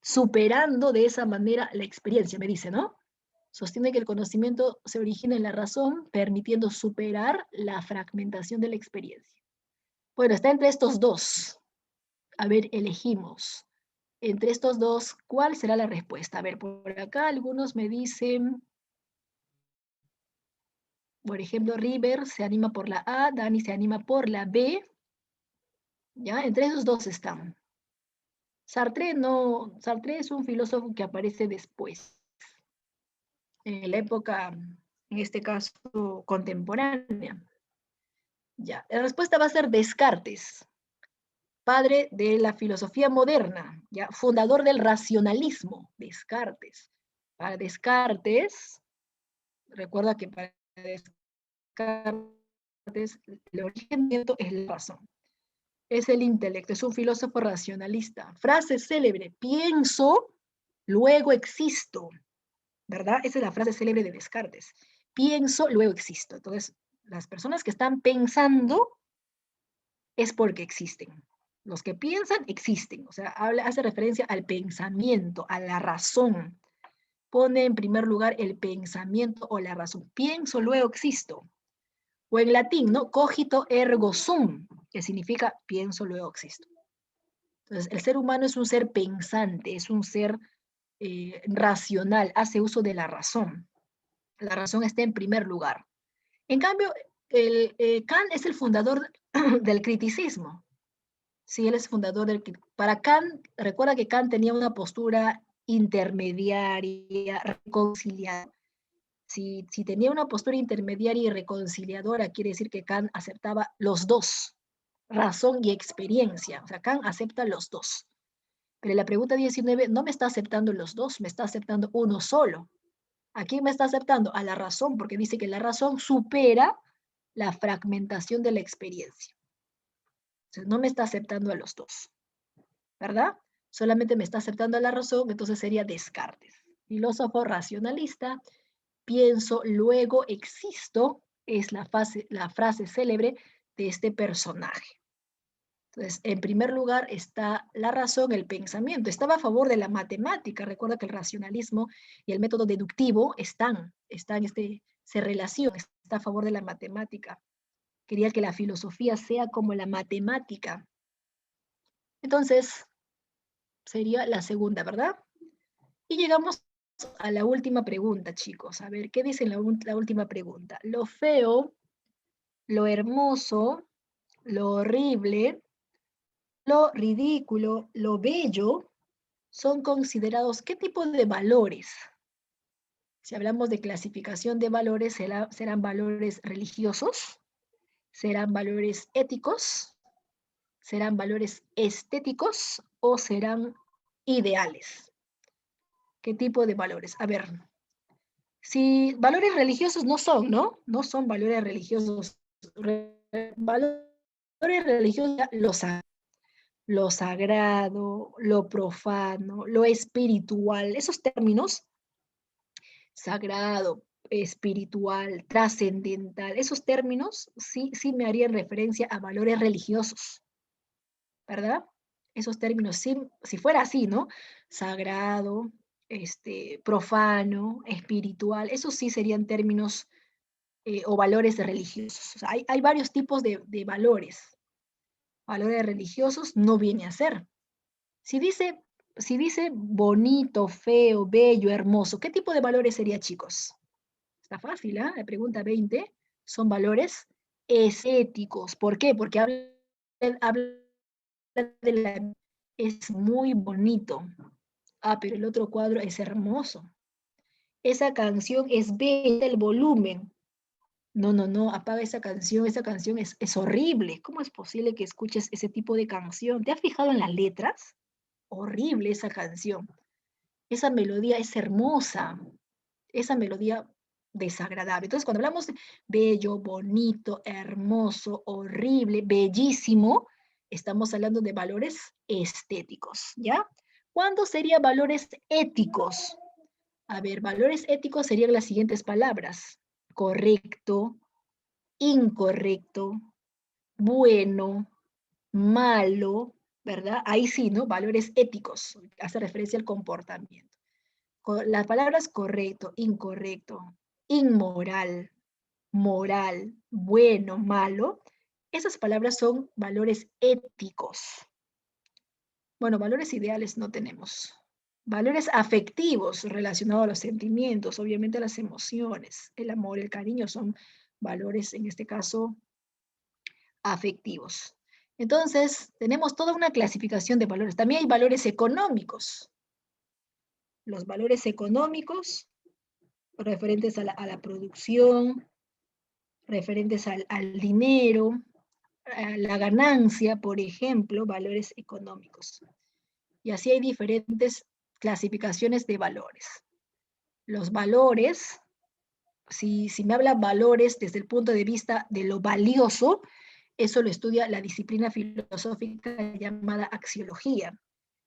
Superando de esa manera la experiencia, me dice, ¿no? Sostiene que el conocimiento se origina en la razón, permitiendo superar la fragmentación de la experiencia. Bueno, está entre estos dos. A ver, elegimos. Entre estos dos, ¿cuál será la respuesta? A ver, por acá algunos me dicen, por ejemplo, River se anima por la A, Dani se anima por la B. ¿Ya? Entre esos dos están. Sartre no, Sartre es un filósofo que aparece después, en la época, en este caso, contemporánea. Ya, la respuesta va a ser Descartes, padre de la filosofía moderna, ya, fundador del racionalismo, Descartes. Para Descartes, recuerda que para Descartes el origen es la razón, es el intelecto, es un filósofo racionalista. Frase célebre, pienso, luego existo, ¿verdad? Esa es la frase célebre de Descartes. Pienso, luego existo. Entonces, las personas que están pensando es porque existen. Los que piensan existen, o sea, hace referencia al pensamiento, a la razón. Pone en primer lugar el pensamiento o la razón. Pienso, luego existo. O en latín, ¿no? Cogito ergo sum, que significa pienso, luego existo. Entonces, el ser humano es un ser pensante, es un ser racional, hace uso de la razón. La razón está en primer lugar. En cambio, Kant es el fundador del criticismo. Sí, él es fundador del... Para Kant, recuerda que Kant tenía una postura intermediaria, reconciliadora. Si tenía una postura intermediaria y reconciliadora, quiere decir que Kant aceptaba los dos, razón y experiencia. O sea, Kant acepta los dos. Pero la pregunta 19 no me está aceptando los dos, me está aceptando uno solo. ¿A quién me está aceptando? A la razón, porque dice que la razón supera la fragmentación de la experiencia. O sea, no me está aceptando a los dos, ¿verdad? Solamente me está aceptando a la razón, entonces sería Descartes. Filósofo racionalista, pienso, luego existo, es la frase célebre de este personaje. Entonces, en primer lugar está la razón, el pensamiento. Estaba a favor de la matemática. Recuerda que el racionalismo y el método deductivo se relacionan, está a favor de la matemática. Quería que la filosofía sea como la matemática. Entonces, sería la segunda, ¿verdad? Y llegamos a la última pregunta, chicos. A ver, ¿qué dice la última pregunta? Lo feo, lo hermoso, lo horrible, lo ridículo, lo bello, son considerados ¿qué tipo de valores? Si hablamos de clasificación de valores, serán valores religiosos, serán valores éticos, serán valores estéticos o serán ideales. ¿Qué tipo de valores? A ver, si valores religiosos no son, ¿no? No son valores religiosos. Valores religiosos, lo sagrado, lo profano, lo espiritual, esos términos, sagrado, espiritual, trascendental, esos términos sí me harían referencia a valores religiosos, ¿verdad? Esos términos, si fuera así, ¿no? Sagrado, profano, espiritual, esos sí serían términos o valores religiosos. O sea, hay varios tipos de valores. Valores religiosos no viene a ser. Si dice bonito, feo, bello, hermoso, ¿qué tipo de valores sería, chicos? Está fácil, ¿eh? La pregunta 20 son valores estéticos. ¿Por qué? Porque habla de la... Es muy bonito. Ah, pero el otro cuadro es hermoso. Esa canción es bella, el volumen. No, no, no, apaga esa canción es horrible. ¿Cómo es posible que escuches ese tipo de canción? ¿Te has fijado en las letras? Horrible esa canción. Esa melodía es hermosa, esa melodía desagradable. Entonces, cuando hablamos de bello, bonito, hermoso, horrible, bellísimo, estamos hablando de valores estéticos, ¿ya? ¿Cuándo serían valores éticos? A ver, valores éticos serían las siguientes palabras: correcto, incorrecto, bueno, malo, ¿verdad? Ahí sí, ¿no? Valores éticos, hace referencia al comportamiento. Las palabras correcto, incorrecto, inmoral, moral, bueno, malo, esas palabras son valores éticos. Bueno, valores ideales no tenemos. Valores afectivos relacionados a los sentimientos, obviamente a las emociones, el amor, el cariño son valores, en este caso, afectivos. Entonces, tenemos toda una clasificación de valores. También hay valores económicos. Los valores económicos referentes a la producción, referentes al dinero, a la ganancia, por ejemplo, valores económicos. Y así hay diferentes clasificaciones de valores. Los valores, si me hablan valores desde el punto de vista de lo valioso, eso lo estudia la disciplina filosófica llamada axiología.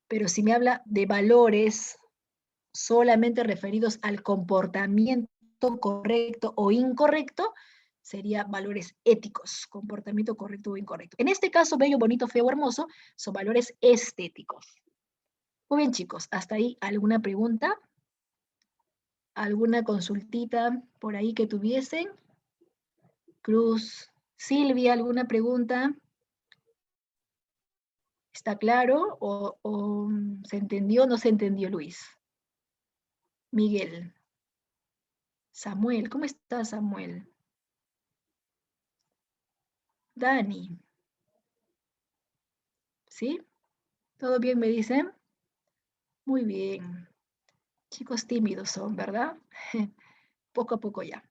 Pero si me habla de valores solamente referidos al comportamiento correcto o incorrecto, sería valores éticos, comportamiento correcto o incorrecto. En este caso, bello, bonito, feo, hermoso, son valores estéticos. Muy bien, chicos, hasta ahí, ¿alguna pregunta? ¿Alguna consultita por ahí que tuviesen? Cruz, Silvia, ¿alguna pregunta? ¿Está claro? ¿O se entendió o no se entendió, Luis? Miguel. Samuel, ¿cómo está Samuel? Dani. ¿Sí? ¿Todo bien me dicen? Muy bien. Chicos tímidos son, ¿verdad? Poco a poco ya.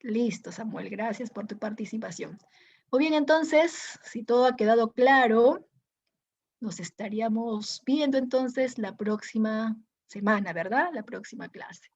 Listo, Samuel, gracias por tu participación. Muy bien, entonces, si todo ha quedado claro, nos estaríamos viendo entonces la próxima semana, ¿verdad? La próxima clase.